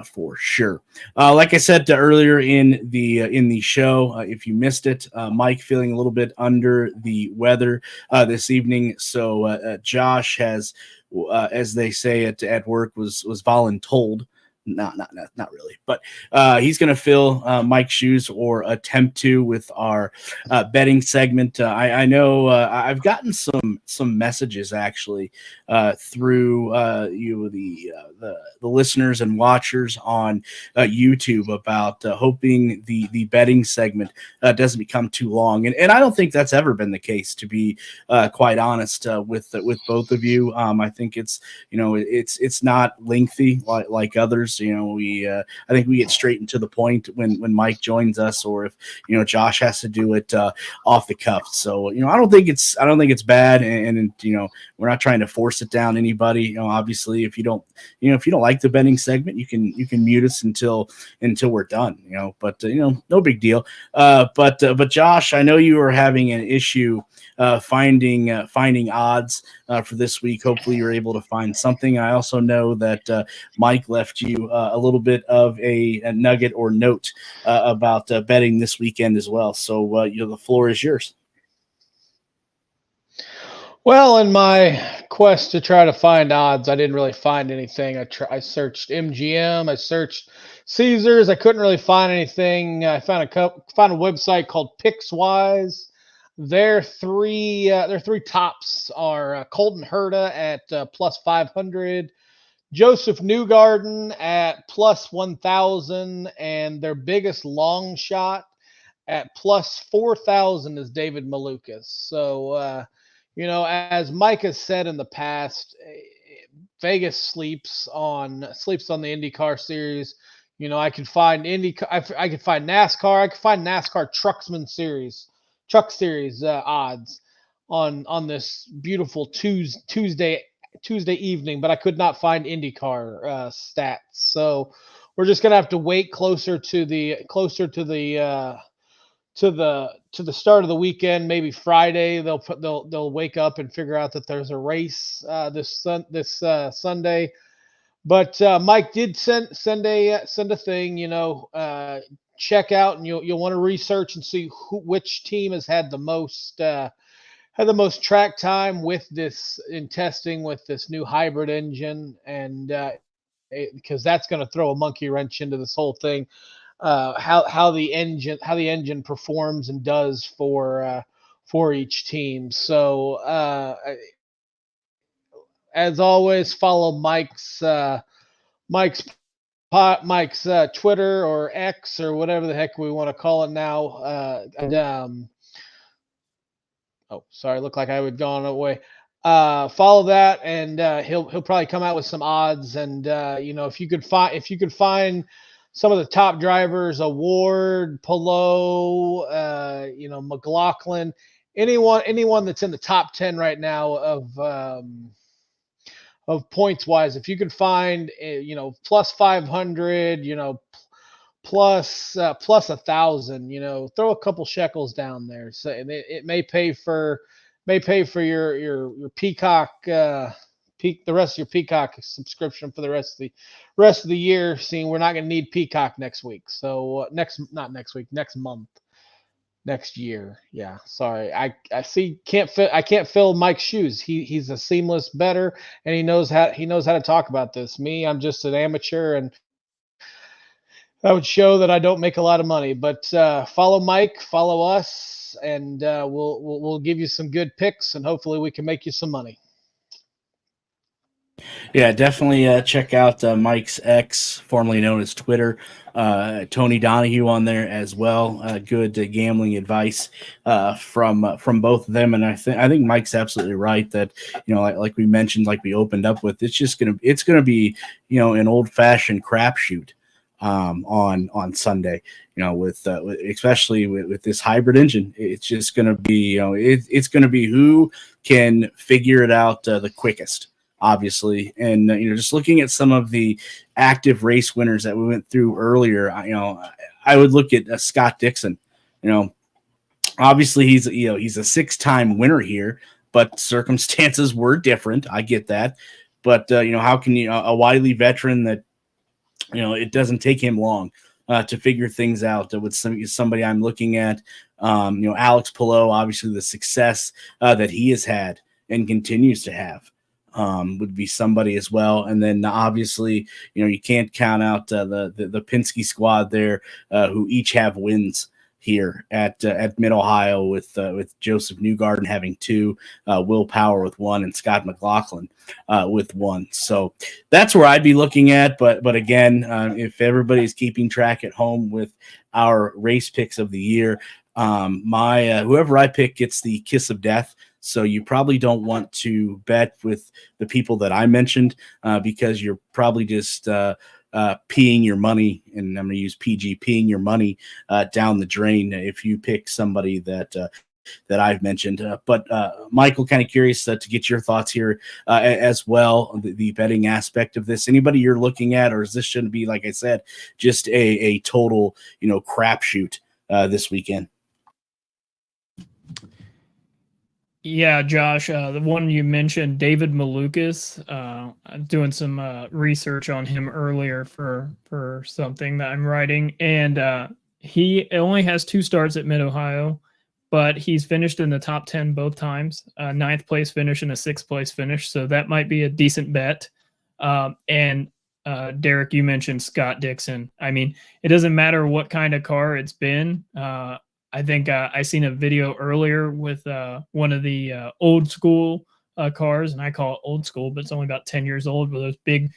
for sure. Like I said earlier in the show, if you missed it, Mike feeling a little bit under the weather this evening, so Josh has. As they say at work, was voluntold. Not really, but he's going to fill Mike's shoes, or attempt to, with our betting segment. I know I've gotten some messages actually through the listeners and watchers on YouTube about hoping the betting segment doesn't become too long, and I don't think that's ever been the case, to be quite honest with both of you. I think it's not lengthy like others. I think we get straight into the point when Mike joins us, or if Josh has to do it off the cuff. So I don't think it's bad, and we're not trying to force it down anybody. Obviously, if you don't like the betting segment, you can mute us until we're done. But no big deal. But Josh, I know you are having an issue finding odds for this week. Hopefully you're able to find something. I also know that Mike left you a little bit of a nugget or note about betting this weekend as well. So the floor is yours. Well, in my quest to try to find odds, I didn't really find anything. I searched MGM, I searched Caesars. I couldn't really find anything. I found a website called Pickswise. Their three tops are Colton Herta at plus 500, Joseph Newgarden at plus 1,000, and their biggest long shot at plus 4,000 is David Malukas. So, as Mike has said in the past, Vegas sleeps on the IndyCar series. I could find I could find NASCAR. I could find NASCAR Truck Series odds on this beautiful Tuesday evening, but I could not find IndyCar stats. So we're just gonna have to wait closer to the start of the weekend. Maybe Friday they'll wake up and figure out that there's a race this Sunday. But Mike did send a thing. Check out, and you'll want to research and see which team has had the most track time with this in testing with this new hybrid engine, and because that's going to throw a monkey wrench into this whole thing. How the engine performs and does for each team. So as always, follow Mike's Twitter or X or whatever the heck we want to call it now. Oh, sorry, looked like I had gone away. Follow that, and he'll probably come out with some odds. And if you could find some of the top drivers, Award, Palou, McLaughlin, anyone that's in the top 10 right now of points wise, if you could find plus 500, plus 1,000, throw a couple shekels down there. So it may pay for your Peacock the rest of your Peacock subscription for the rest of the year, seeing we're not going to need Peacock next week. So next month, next year. Yeah, sorry. I see I can't fill Mike's shoes. He's a seamless bettor, and he knows how to talk about this. Me, I'm just an amateur, and that would show that I don't make a lot of money. But follow Mike, follow us, and we'll give you some good picks, and hopefully we can make you some money. Yeah, definitely check out Mike's X, formerly known as Twitter. Tony Donahue on there as well. Good gambling advice from both of them, and I think Mike's absolutely right that like we mentioned, like we opened up with, it's gonna be an old fashioned crapshoot on Sunday. With especially with this hybrid engine, it's just gonna be it's gonna be who can figure it out the quickest. obviously. And, just looking at some of the active race winners that we went through earlier, I would look at Scott Dixon. Obviously he's a 6-time winner here, but circumstances were different. I get that. But, how can a wily veteran that, it doesn't take him long to figure things out with somebody I'm looking at, Alex Palou, obviously the success that he has had and continues to have would be somebody as well. And then obviously, you can't count out the Penske squad there who each have wins here at Mid-Ohio with Joseph Newgarden having 2, Will Power with 1, and Scott McLaughlin with 1. So that's where I'd be looking at. But again, if everybody's keeping track at home with our race picks of the year, my whoever I pick gets the kiss of death. So you probably don't want to bet with the people that I mentioned because you're probably just peeing your money, and I'm going to use PG, peeing your money down the drain if you pick somebody that I've mentioned. But Michael, kind of curious to get your thoughts here as well, the betting aspect of this. Anybody you're looking at, or is this shouldn't be, like I said, just a total, crapshoot this weekend? Yeah, Josh, the one you mentioned, David Malukas, I'm doing some research on him earlier for something that I'm writing, and he only has 2 starts at Mid-Ohio, but he's finished in the top 10 both times, 9th place finish and a 6th place finish, so that might be a decent bet. And Derek, you mentioned Scott Dixon. I mean, it doesn't matter what kind of car it's been. I think I seen a video earlier with one of the old school cars, and I call it old school, but it's only about 10 years old, with those big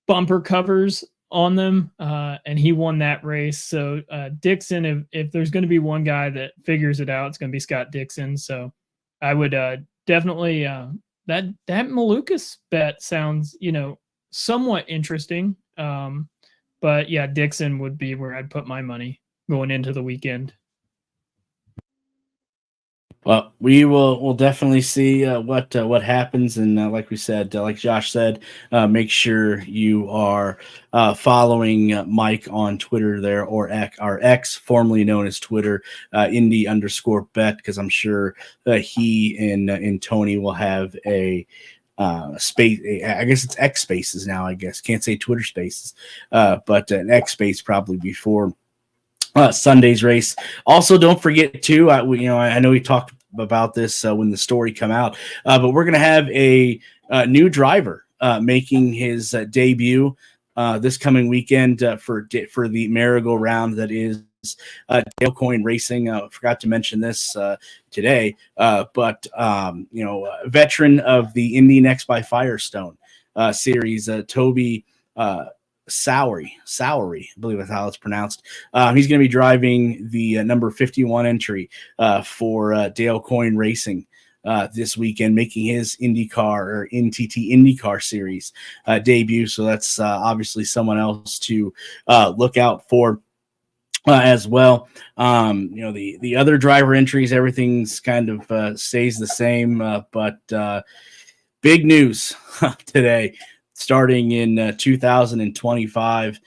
bumper covers on them, and he won that race. So Dixon, if there's going to be one guy that figures it out, it's going to be Scott Dixon. So I would definitely that Malukas bet sounds somewhat interesting, but yeah, Dixon would be where I'd put my money going into the weekend. Well, we'll definitely see what happens, and like we said, like Josh said, make sure you are following Mike on Twitter there, or our X, formerly known as Twitter, Indy_bet, because I'm sure he and Tony will have a space. I guess it's X Spaces now. I guess can't say Twitter Spaces, but an X Space probably before Sunday's race. Also, don't forget too. I know we talked about this when the story come out, but we're gonna have a new driver making his debut this coming weekend for the merry-go-round that is Dale Coyne Racing. Forgot to mention this today, but veteran of the Indy Next by Firestone series, Toby Sowery, I believe that's how it's pronounced. He's going to be driving the number 51 entry for Dale Coyne Racing this weekend, making his IndyCar or NTT IndyCar series debut. So that's obviously someone else to look out for as well. The other driver entries, everything's kind of stays the same, but big news today. Starting in 2025,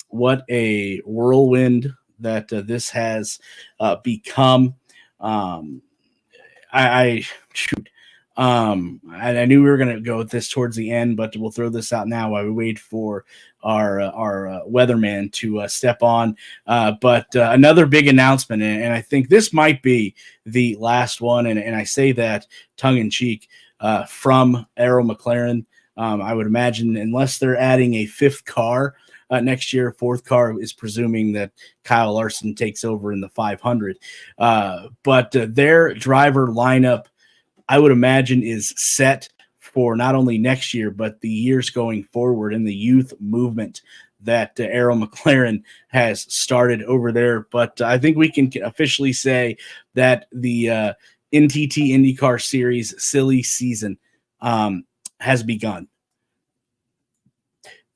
what a whirlwind that this has become. I knew we were going to go with this towards the end, but we'll throw this out now while we wait for our weatherman to step on. But another big announcement, and I think this might be the last one, and I say that tongue in cheek, from Arrow McLaren. I would imagine, unless they're adding a 5th car next year, 4th car is presuming that Kyle Larson takes over in the 500. But their driver lineup, I would imagine, is set for not only next year, but the years going forward in the youth movement that Arrow McLaren has started over there. But I think we can officially say that the NTT IndyCar Series silly season has begun.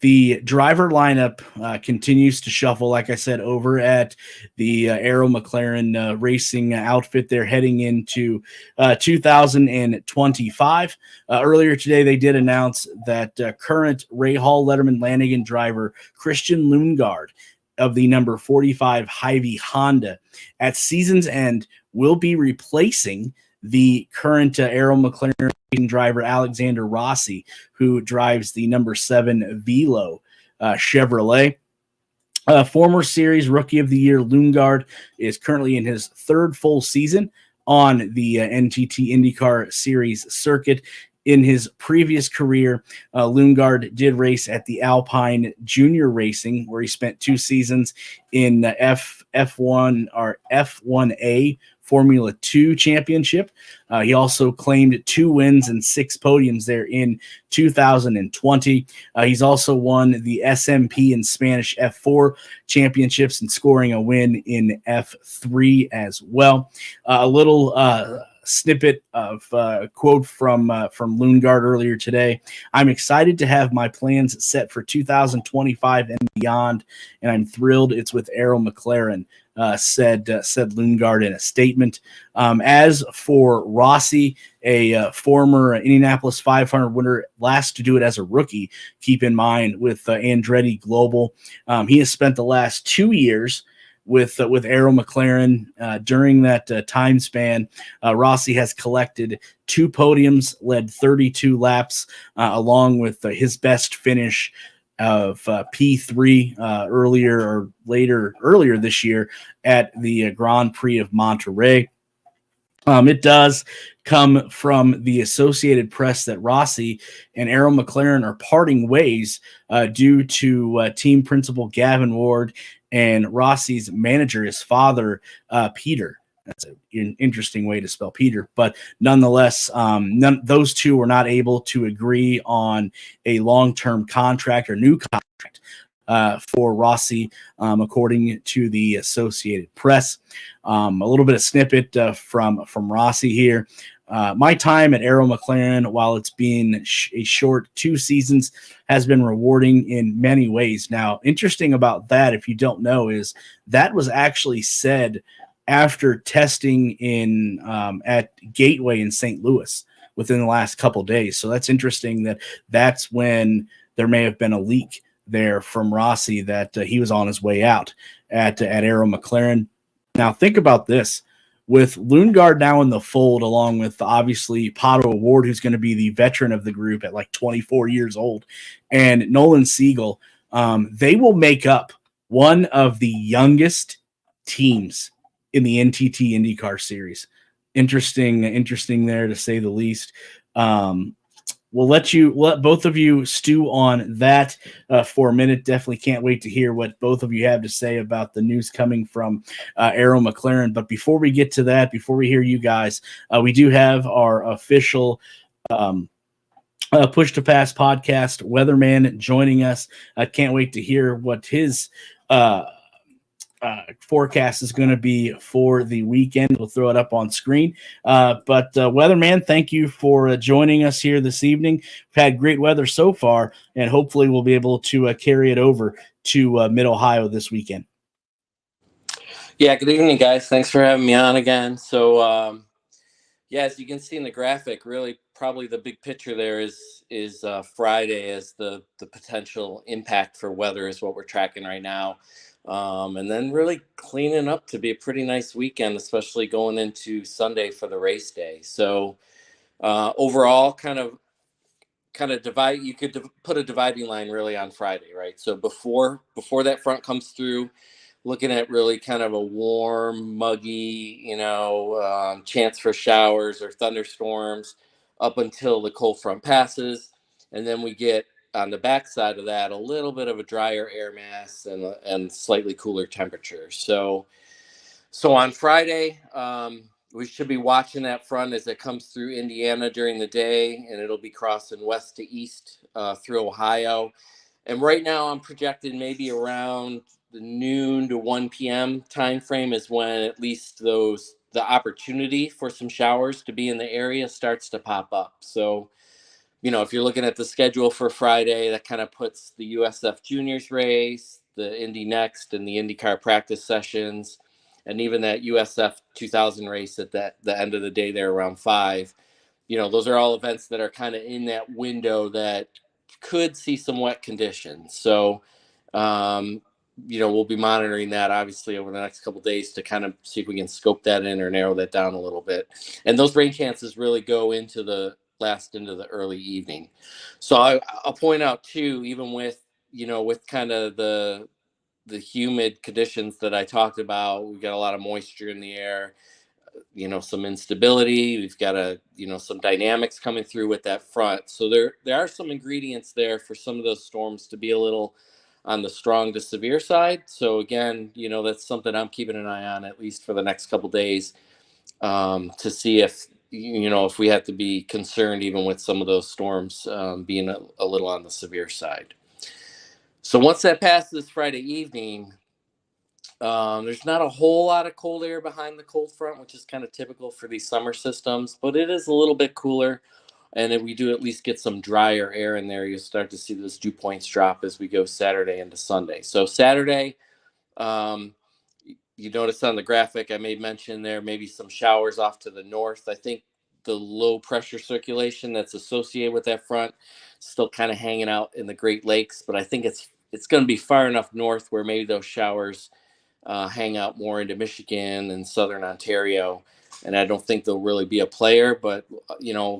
The driver lineup continues to shuffle, like I said, over at the Arrow McLaren racing outfit. They're heading into 2025. Earlier today, they did announce that current Ray Hall Letterman Lanigan driver Christian Lundgaard of the number 45 Hy-Vee Honda at season's end will be replacing the current Arrow McLaren driver Alexander Rossi, who drives the number 7 Velo Chevrolet. Former series rookie of the year Lundgaard is currently in his third full season on the NTT IndyCar Series circuit. In his previous career, Lundgaard did race at the Alpine Junior Racing, where he spent 2 seasons in F1 or F1A Formula 2 championship. He also claimed 2 wins and 6 podiums there in 2020. He's also won the SMP and Spanish F4 championships and scoring a win in F3 as well. A little snippet of quote from Lundgaard earlier today. "I'm excited to have my plans set for 2025 and beyond, and I'm thrilled it's with Arrow McLaren," said Lundgaard in a statement. As for Rossi, a former Indianapolis 500 winner, last to do it as a rookie, keep in mind, with Andretti Global. He has spent the last 2 years with Arrow McLaren. During that time span, Rossi has collected 2 podiums, led 32 laps, along with his best finish of P3 earlier this year at the Grand Prix of Monterey. It does come from the Associated Press that Rossi and Arrow McLaren are parting ways due to team principal Gavin Ward and Rossi's manager, his father, Peter. That's an interesting way to spell Peter, but nonetheless, those two were not able to agree on a long-term contract or new contract for Rossi, according to the Associated Press. A little bit of snippet from Rossi here. My time at Arrow McLaren, while it's been a short 2 seasons, has been rewarding in many ways. Now, interesting about that, if you don't know, is that was actually said after testing in at Gateway in St. Louis within the last couple days. So that's interesting that's when there may have been a leak there from Rossi that he was on his way out at Arrow McLaren. Now, think about this. With Lundgaard now in the fold, along with obviously Pato O'Ward, who's going to be the veteran of the group at like 24 years old, and Nolan Siegel, they will make up one of the youngest teams in the NTT IndyCar Series. Interesting there, to say the least. We'll let both of you stew on that for a minute. Definitely can't wait to hear what both of you have to say about the news coming from Arrow McLaren. But before we get to that, before we hear you guys, we do have our official Push to Pass podcast weatherman joining us. I can't wait to hear what his forecast is going to be for the weekend. We'll throw it up on screen. But weatherman, thank you for joining us here this evening. We've had great weather so far, and hopefully we'll be able to carry it over to Mid-Ohio this weekend. Yeah, good evening, guys. Thanks for having me on again. So, as you can see in the graphic, really probably the big picture there is Friday as the potential impact for weather is what we're tracking right now. And then really cleaning up to be a pretty nice weekend, especially going into Sunday for the race day. So overall, kind of divide. You could put a dividing line really on Friday, right? So before that front comes through, looking at really kind of a warm, muggy, chance for showers or thunderstorms up until the cold front passes, and then we get on the backside of that a little bit of a drier air mass and slightly cooler temperatures. So on Friday, we should be watching that front as it comes through Indiana during the day, and it'll be crossing west to east through Ohio. And right now I'm projected maybe around the noon to 1 p.m. time frame is when at least the opportunity for some showers to be in the area starts to pop up. So if you're looking at the schedule for Friday, that kind of puts the USF Juniors race, the Indy Next, and the IndyCar practice sessions, and even that USF 2000 race at the end of the day there around 5. Those are all events that are kind of in that window that could see some wet conditions. So, we'll be monitoring that obviously over the next couple of days to kind of see if we can scope that in or narrow that down a little bit. And those rain chances really go into the early evening. So I'll point out too, even with kind of the humid conditions that I talked about, we've got a lot of moisture in the air, some instability. We've got some dynamics coming through with that front. So there are some ingredients there for some of those storms to be a little on the strong to severe side. So again, that's something I'm keeping an eye on, at least for the next couple days, to see if we have to be concerned even with some of those storms being a little on the severe side. So once that passes Friday evening, there's not a whole lot of cold air behind the cold front, which is kind of typical for these summer systems, but it is a little bit cooler. And if we do at least get some drier air in there, you'll start to see those dew points drop as we go Saturday into Sunday. So Saturday, you notice on the graphic, I made mention there maybe some showers off to the north. I think the low pressure circulation that's associated with that front still kind of hanging out in the Great Lakes, but I think it's going to be far enough north where maybe those showers hang out more into Michigan and southern Ontario. And I don't think they'll really be a player, but,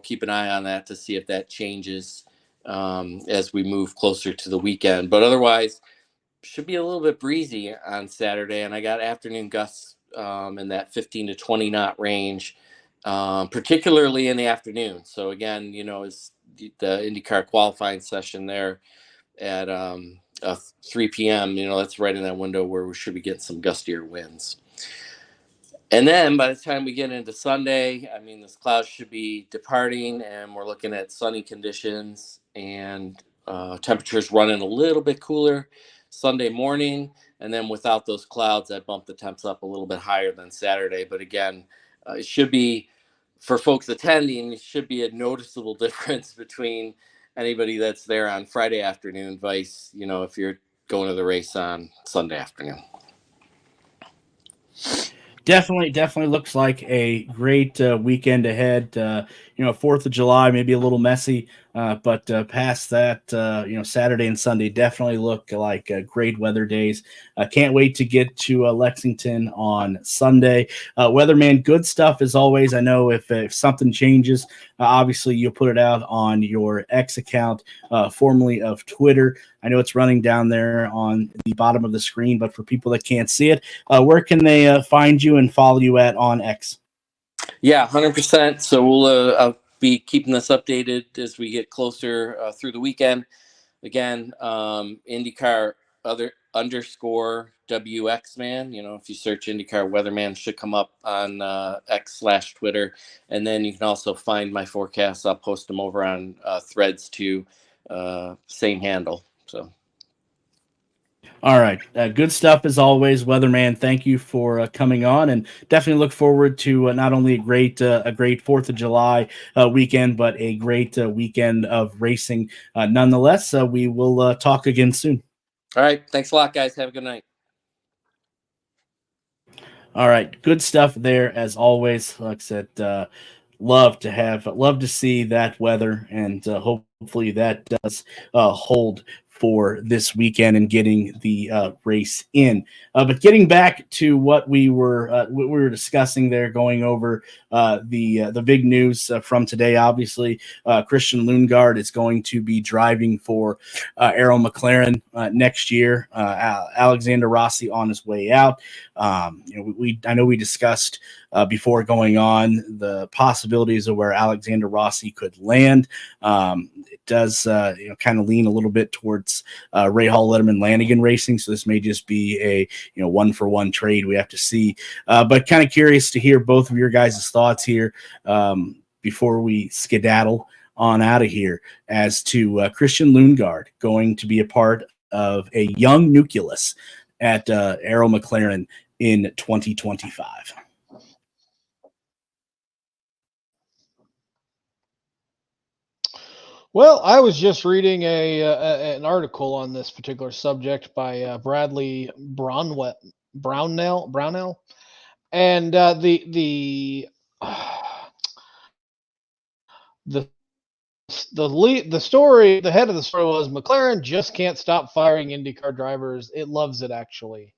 keep an eye on that to see if that changes as we move closer to the weekend. But otherwise, should be a little bit breezy on Saturday. And I got afternoon gusts in that 15 to 20 knot range, particularly in the afternoon. So again, is the IndyCar qualifying session there at 3 p.m., that's right in that window where we should be getting some gustier winds. And then by the time we get into Sunday, those clouds should be departing, and we're looking at sunny conditions and temperatures running a little bit cooler Sunday morning. And then without those clouds, that bump the temps up a little bit higher than Saturday. But again, it should be, for folks attending, it should be a noticeable difference between anybody that's there on Friday afternoon vice, if you're going to the race on Sunday afternoon. Definitely looks like a great weekend ahead. 4th of July, maybe a little messy, but past that, Saturday and Sunday definitely look like great weather days. Can't wait to get to Lexington on Sunday. Weatherman, good stuff as always. I know if something changes, obviously you'll put it out on your X account, formerly of Twitter. I know it's running down there on the bottom of the screen, but for people that can't see it, where can they find you and follow you at on X? Yeah, 100%. So we'll I'll be keeping this updated as we get closer through the weekend. Again, IndyCar _ WX man. If you search IndyCar Weatherman, should come up on X/Twitter. And then you can also find my forecasts. I'll post them over on Threads too. Same handle. So. All right. Good stuff as always, Weatherman. Thank you for coming on, and definitely look forward to not only a great 4th of July weekend, but a great weekend of racing. Nonetheless, we will talk again soon. All right. Thanks a lot, guys. Have a good night. All right. Good stuff there as always. Like I said, love to see that weather, and hopefully that does hold for this weekend and getting the race in. But getting back to what we were discussing there, going over the big news from today. Obviously, Christian Lundgaard is going to be driving for Arrow McLaren next year. Alexander Rossi on his way out. I know we discussed before going on the possibilities of where Alexander Rossi could land. It does kind of lean a little bit towards Ray Hall, Letterman, Lanigan Racing, so this may just be a 1-for-1 trade. We have to see, but kind of curious to hear both of your guys' thoughts here before we skedaddle on out of here as to Christian Lundgaard going to be a part of a young nucleus at Arrow McLaren in 2025. Well, I was just reading an article on this particular subject by Bradley Brownell, and the the story, the head of the story was McLaren just can't stop firing IndyCar drivers. It loves it, actually.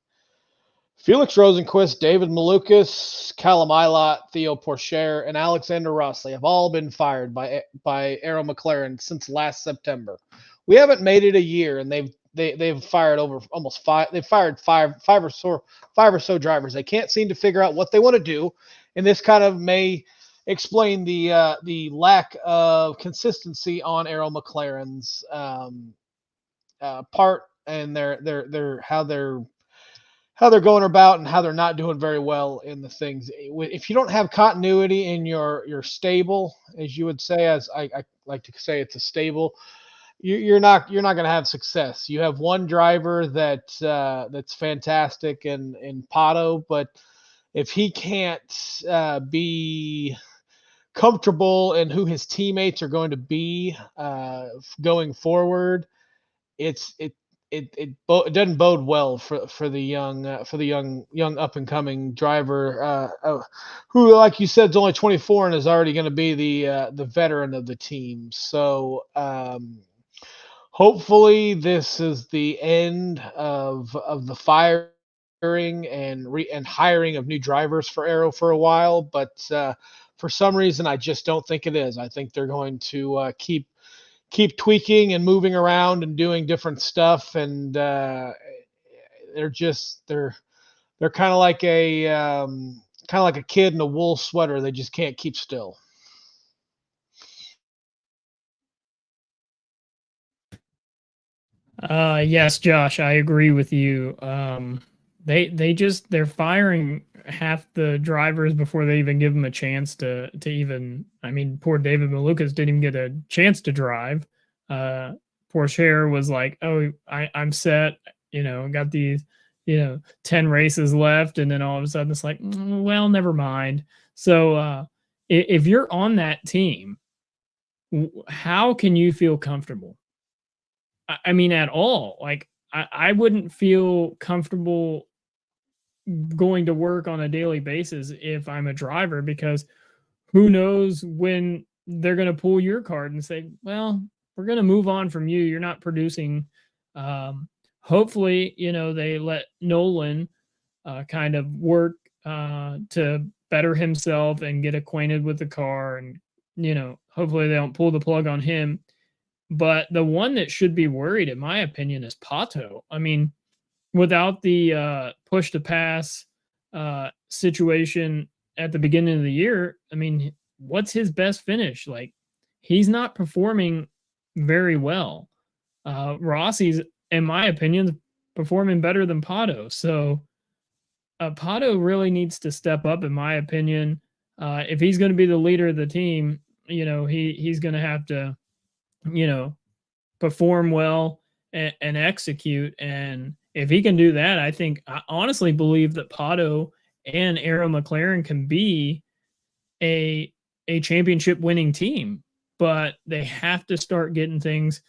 Felix Rosenquist, David Malukas, Callum Ilott, Theo Pourchaire, and Alexander Rossi have all been fired by Arrow McLaren since last September. We haven't made it a year, and they've fired over almost five. They've fired five or so drivers. They can't seem to figure out what they want to do, and this kind of may explain the lack of consistency on Arrow McLaren's part, and their how they're going about and how they're not doing very well in the things. If you don't have continuity in your stable, as you would say, as I like to say, it's a stable. You're not going to have success. You have one driver that's fantastic in Pato, but if he can't be comfortable in who his teammates are going to be going forward, it doesn't bode well for the young up and coming driver who, like you said, is only 24 and is already going to be the veteran of the team. So hopefully this is the end of the firing and hiring of new drivers for Arrow for a while, but for some reason I just don't think it is. I think they're going to keep tweaking and moving around and doing different stuff, and they're kind of like a kid in a wool sweater. They just can't keep still. Yes, Josh, I agree with you. They're firing half the drivers before they even give them a chance to even. I mean, poor David Malukas didn't even get a chance to drive. Pourchaire was like, "Oh, I'm set. Got these, 10 races left," and then all of a sudden it's like, well, never mind. So if you're on that team, how can you feel comfortable? I mean, at all. Like, I wouldn't feel comfortable going to work on a daily basis if I'm a driver, because who knows when they're going to pull your card and say, well, we're going to move on from you. You're not producing. Hopefully, they let Nolan kind of work to better himself and get acquainted with the car. And, hopefully they don't pull the plug on him. But the one that should be worried, in my opinion, is Pato. I mean, without the push to pass situation at the beginning of the year, I mean, what's his best finish? Like, he's not performing very well. Rossi's, in my opinion, performing better than Pato. So Pato really needs to step up, in my opinion. If he's going to be the leader of the team, he's going to have to, perform well and execute. And if he can do that, I honestly believe that Pato and Arrow McLaren can be a championship winning team. But they have to start getting things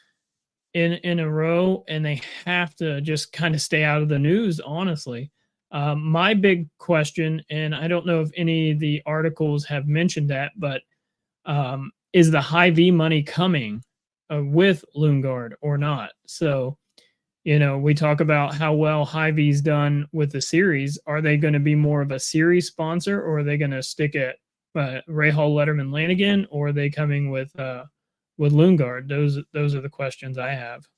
in a row, and they have to just kind of stay out of the news, honestly. My big question, and I don't know if any of the articles have mentioned that, but is the Hy-Vee money coming with Lundgaard or not? So, we talk about how well Hy-Vee's done with the series. Are they going to be more of a series sponsor, or are they going to stick at Rahal, Letterman, Lanigan, or are they coming with Lundgaard? Those are the questions I have.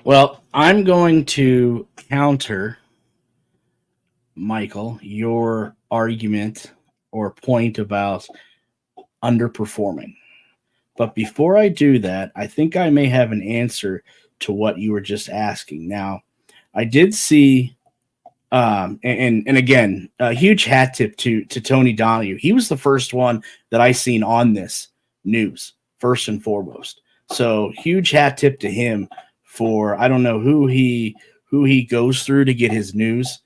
Well, I'm going to counter, Michael, your argument or point about underperforming. But before I do that, I think I may have an answer to what you were just asking. Now, I did see, and again, a huge hat tip to Tony Donahue. He was the first one that I seen on this news, first and foremost. So huge hat tip to him for, I don't know who he goes through to get his news.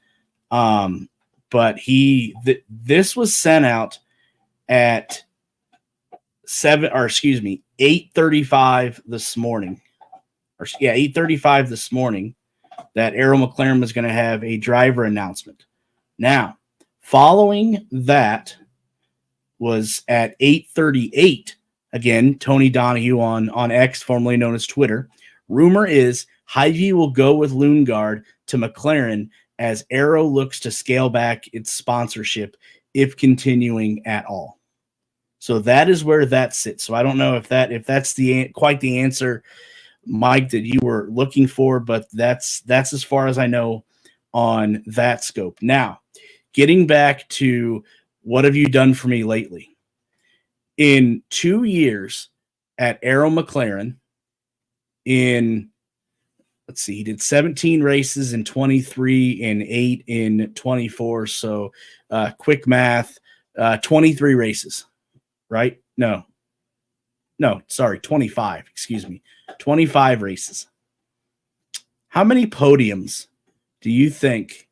But this was sent out at 8:35 this morning, 8:35 this morning, that Arrow McLaren was going to have a driver announcement. Now, following that was at 8:38. Again, Tony Donahue on X, formerly known as Twitter. Rumor is Hy-Vee will go with Lundgaard to McLaren as Arrow looks to scale back its sponsorship, if continuing at all. So that is where that sits. So I don't know if that's quite the answer, Mike, that you were looking for, but that's as far as I know on that scope. Now, getting back to what have you done for me lately? In 2 years at Arrow McLaren, he did 17 races in 23 and 8 in 24. So quick math, 23 races, right? No, sorry, 25, excuse me. 25 races. How many podiums do you think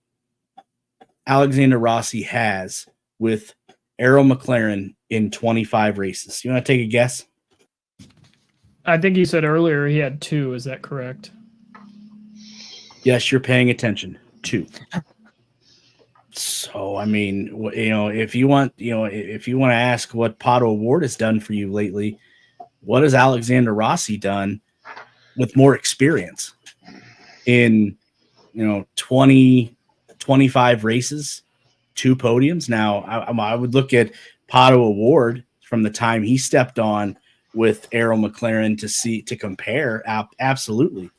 Alexander Rossi has with Arrow McLaren in 25 races? You want to take a guess? I think you said earlier he had 2. Is that correct? Yes, you're paying attention. 2. So, I mean, if you want to ask what Pato Award has done for you lately, what has Alexander Rossi done with more experience in 20, 25 races, 2 podiums? Now, I would look at Pato Award from the time he stepped on with Arrow McLaren to compare. Absolutely.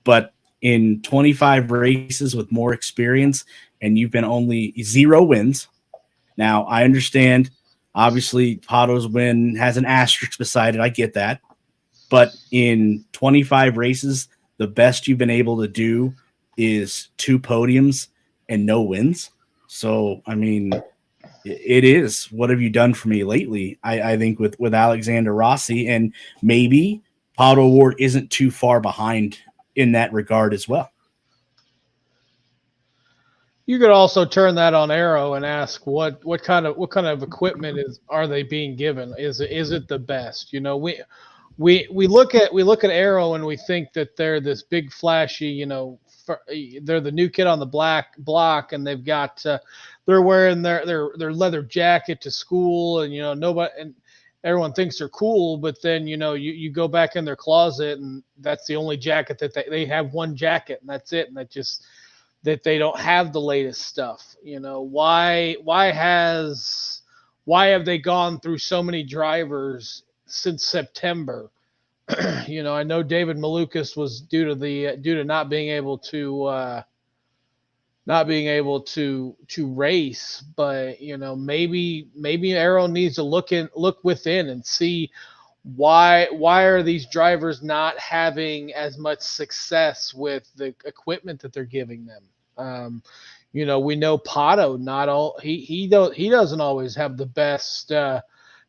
But in 25 races with more experience, and you've been only 0 wins. Now, I understand, obviously, Pato's win has an asterisk beside it. I get that. But in 25 races, the best you've been able to do is 2 podiums and no wins. So, I mean, it is. What have you done for me lately? I think with Alexander Rossi, and maybe Pato Award isn't too far behind in that regard as well. You could also turn that on Arrow and ask what kind of equipment are they being given? Is it the best? We look at Arrow and we think that they're this big flashy, they're the new kid on the block, and they've got they're wearing their leather jacket to school, and nobody, and everyone thinks they're cool, but then you go back in their closet and that's the only jacket that they have, one jacket, and that's it, and that they don't have the latest stuff. Why have they gone through so many drivers since September? I know David Malukas was due to not being able to race, but maybe Arrow needs to look within and see why are these drivers not having as much success with the equipment that they're giving them. We know Pato, he doesn't always have the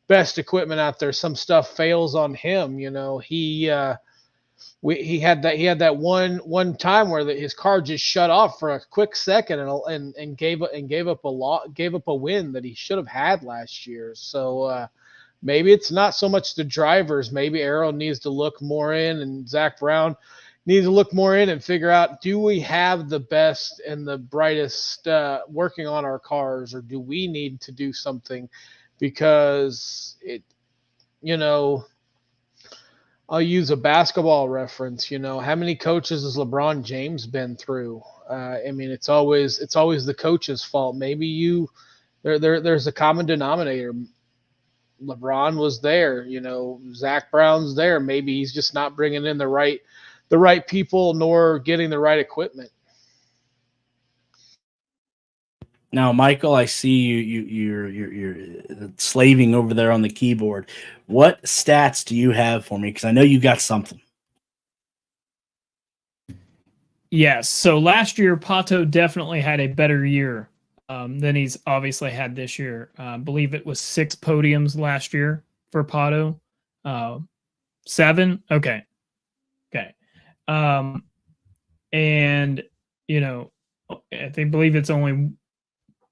best equipment out there. Some stuff fails on him. He had that one time where his car just shut off for a quick second and gave up a win that he should have had last year. So maybe it's not so much the drivers. Maybe Arrow needs to look more in, and Zach Brown needs to look more in and figure out, do we have the best and the brightest working on our cars, or do we need to do something? Because I'll use a basketball reference. How many coaches has LeBron James been through? It's always the coach's fault. Maybe there's a common denominator. LeBron was there, Zach Brown's there. Maybe he's just not bringing in the right people, nor getting the right equipment. Now, Michael, I see you're slaving over there on the keyboard. What stats do you have for me? Because I know you got something. Yes. So last year, Pato definitely had a better year than he's obviously had this year. I believe it was 6 podiums last year for Pato. 7? Okay. And, I believe it's only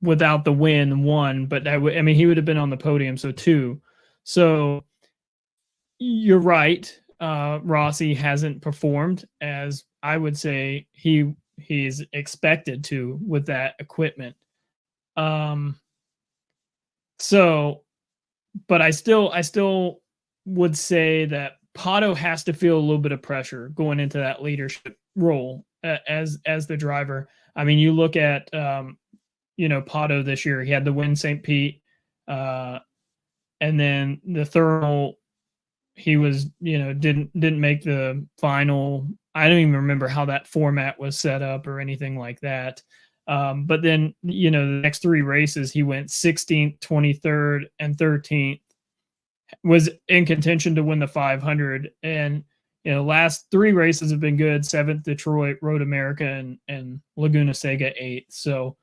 without the win 1, but he would have been on the podium, so 2. So you're right. Rossi hasn't performed as I would say he's expected to with that equipment. Um, so, but I still would say that Pato has to feel a little bit of pressure going into that leadership role as the driver. I mean, you look at Pato this year. He had the win St. Pete, and then the thermal. He was didn't make the final. I don't even remember how that format was set up or anything like that. But then the next three races he went 16th, 23rd, and 13th. Was in contention to win the 500, and last three races have been good: 7th Detroit, Road America, and Laguna Seca 8th. So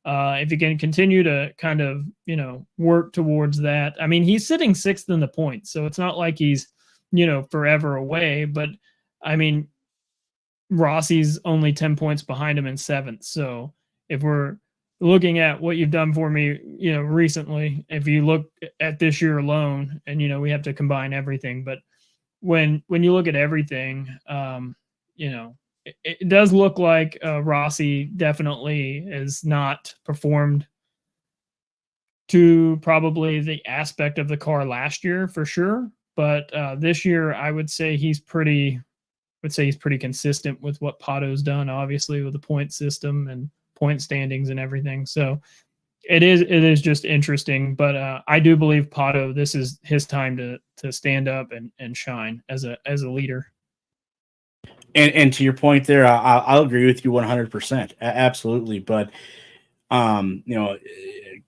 if you can continue to kind of work towards that, I mean he's sitting 6th in the points, so it's not like he's forever away. But I mean Rossi's only 10 points behind him in 7th. So if we're looking at what you've done for me, recently, if you look at this year alone, and we have to combine everything, but when you look at everything, it does look like Rossi definitely has not performed to probably the aspect of the car last year for sure. But this year, I would say he's pretty consistent with what Pato's done, obviously with the point system and point standings and everything. So it is just interesting, but I do believe Pato, this is his time to stand up and shine as a leader. And to your point there, I'll agree with you 100%, absolutely. But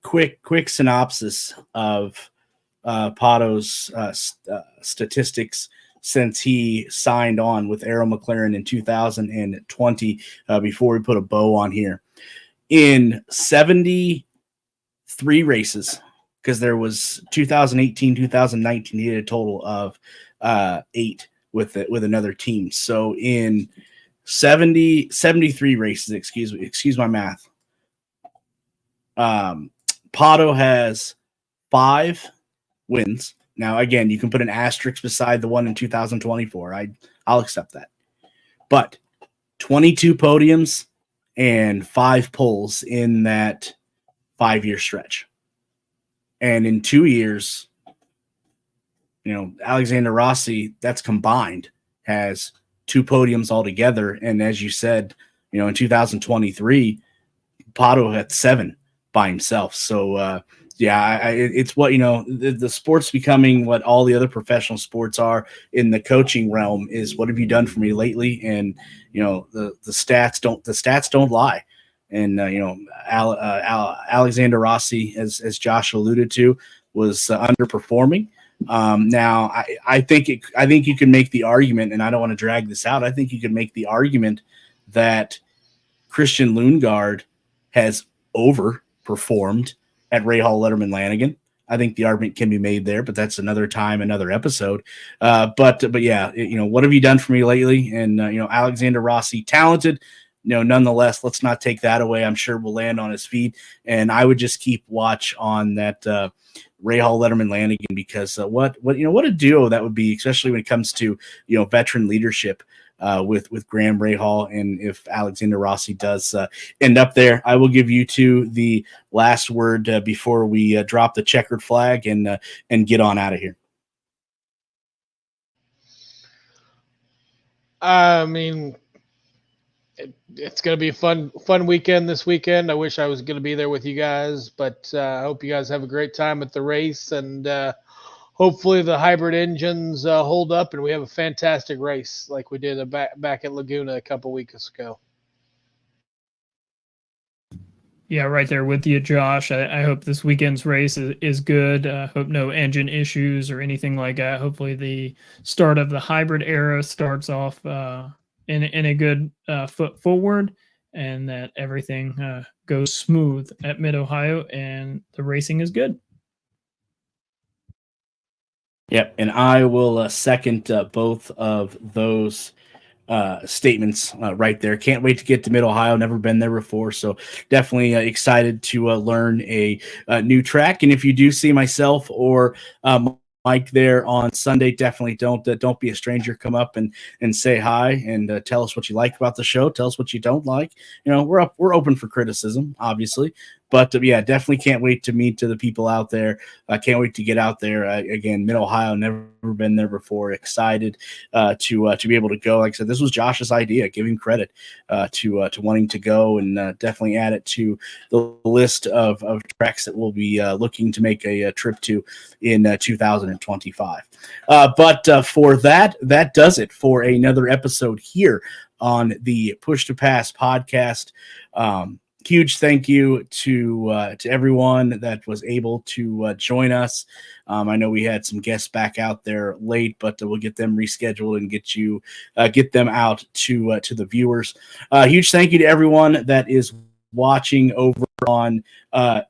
quick synopsis of Pato's statistics since he signed on with Arrow McLaren in 2020. Before we put a bow on here, in 73 races, because there was 2018, 2019, he did a total of 8 with another team. So in 73 races, excuse my math, Pato has 5 wins. Now, again, you can put an asterisk beside the one in 2024. I'll accept that. But 22 podiums and 5 poles in that 5-year stretch. And in 2 years, Alexander Rossi, that's combined, has 2 podiums altogether. And as you said, in 2023, Pato had 7 by himself. So, it's what, the sport's becoming what all the other professional sports are in the coaching realm is what have you done for me lately? And, the stats don't lie. And, Alexander Rossi, as Josh alluded to, was underperforming. Now I think you can make the argument, and I don't want to drag this out. I think you can make the argument that Christian Lundgaard has overperformed at Ray Hall Letterman Lanigan. I think the argument can be made there, but that's another time, another episode. But yeah, what have you done for me lately? And Alexander Rossi, talented, nonetheless, let's not take that away. I'm sure we'll land on his feet, and I would just keep watch on that Ray Hall Letterman Lanigan, because what a duo that would be, especially when it comes to veteran leadership. With Graham Rahal, and if Alexander Rossi does end up there, I will give you two the last word before we drop the checkered flag and get on out of here. I mean, it's going to be a fun weekend this weekend. I wish I was going to be there with you guys, but I hope you guys have a great time at the race, and hopefully the hybrid engines hold up and we have a fantastic race like we did back at Laguna a couple weeks ago. Yeah, right there with you, Josh. I hope this weekend's race is good. Hope no engine issues or anything like that. Hopefully the start of the hybrid era starts off in a good foot forward, and that everything goes smooth at Mid-Ohio and the racing is good. Yep, and I will second both of those statements right there. Can't wait to get to Mid-Ohio. Never been there before, so definitely excited to learn a new track. And if you do see myself or Mike there on Sunday. Definitely don't be a stranger. Come up and say hi and tell us what you like about the show. Tell us what you don't like. We're open for criticism, obviously. But yeah, definitely can't wait to meet to the people out there. I can't wait to get out there again. Mid Ohio, never been there before. Excited to be able to go. Like I said, this was Josh's idea. Give him credit to wanting to go, and definitely add it to the list of tracks that we'll be looking to make a trip to in 2025. But for that does it for another episode here on the Push to Pass podcast. Huge thank you to everyone that was able to join us. I know we had some guests back out there late, but we'll get them rescheduled and get them out to the viewers. Huge thank you to everyone that is watching over on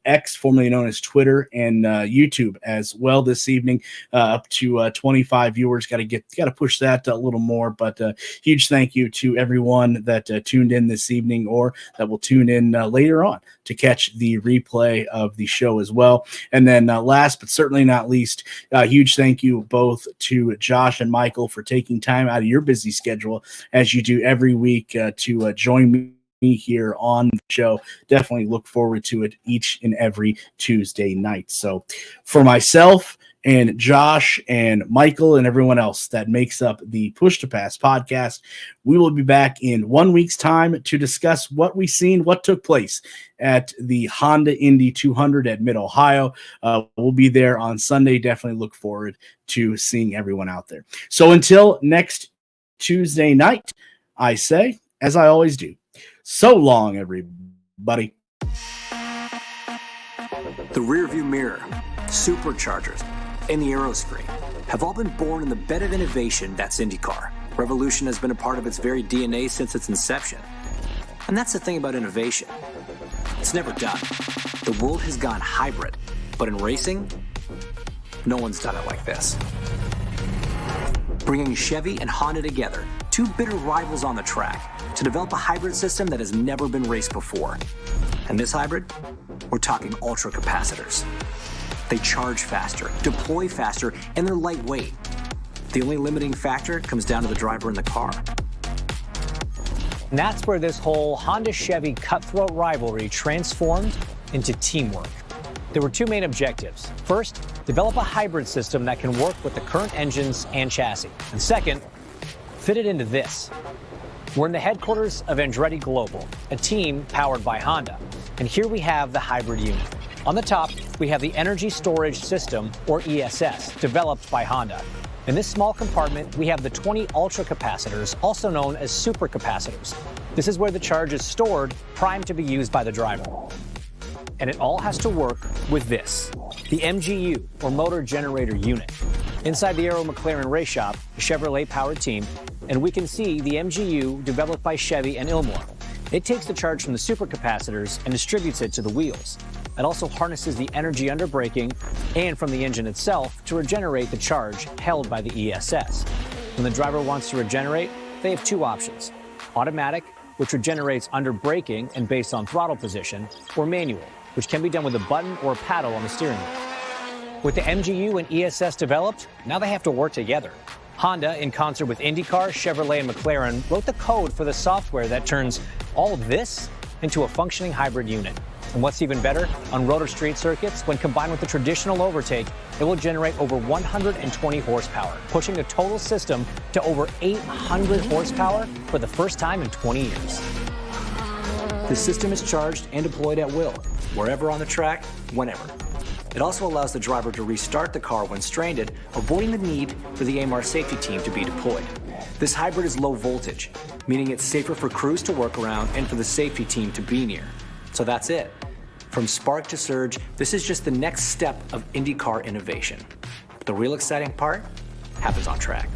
X, formerly known as Twitter, and YouTube as well this evening. Up to 25 viewers. Got to push that a little more. But huge thank you to everyone that tuned in this evening or that will tune in later on to catch the replay of the show as well. And then last but certainly not least, huge thank you both to Josh and Michael for taking time out of your busy schedule as you do every week to join me here on the show. Definitely look forward to it each and every Tuesday night. So for myself and Josh and Michael and everyone else that makes up the Push to Pass podcast, we will be back in 1 week's time to discuss what we've seen, what took place at the Honda Indy 200 at Mid Ohio. We'll be there on Sunday. Definitely look forward to seeing everyone out there. So until next Tuesday night, I say, as I always do, so long, everybody. The rearview mirror, superchargers, and the aeroscreen have all been born in the bed of innovation that's IndyCar. Revolution has been a part of its very DNA since its inception. And that's the thing about innovation. It's never done. The world has gone hybrid, but in racing, no one's done it like this. Bringing Chevy and Honda together, two bitter rivals on the track, to develop a hybrid system that has never been raced before. And this hybrid, we're talking ultra capacitors. They charge faster, deploy faster, and they're lightweight. The only limiting factor comes down to the driver in the car. And that's where this whole Honda-Chevy cutthroat rivalry transformed into teamwork. There were two main objectives. First, develop a hybrid system that can work with the current engines and chassis. And second, fit it into this. We're in the headquarters of Andretti Global, a team powered by Honda. And here we have the hybrid unit. On the top, we have the Energy Storage System, or ESS, developed by Honda. In this small compartment, we have the 20 ultra capacitors, also known as supercapacitors. This is where the charge is stored, primed to be used by the driver. And it all has to work with this, the MGU, or Motor Generator Unit. Inside the Aero McLaren race shop, a Chevrolet-powered team, and we can see the MGU developed by Chevy and Ilmor. It takes the charge from the supercapacitors and distributes it to the wheels. It also harnesses the energy under braking and from the engine itself to regenerate the charge held by the ESS. When the driver wants to regenerate, they have two options: automatic, which regenerates under braking and based on throttle position, or manual, which can be done with a button or a paddle on the steering wheel. With the MGU and ESS developed, now they have to work together. Honda, in concert with IndyCar, Chevrolet, and McLaren, wrote the code for the software that turns all of this into a functioning hybrid unit. And what's even better, on rotor street circuits, when combined with the traditional overtake, it will generate over 120 horsepower, pushing the total system to over 800 horsepower for the first time in 20 years. The system is charged and deployed at will, wherever on the track, whenever. It also allows the driver to restart the car when stranded, avoiding the need for the AMR safety team to be deployed. This hybrid is low voltage, meaning it's safer for crews to work around and for the safety team to be near. So that's it. From spark to surge, this is just the next step of IndyCar innovation. But the real exciting part happens on track.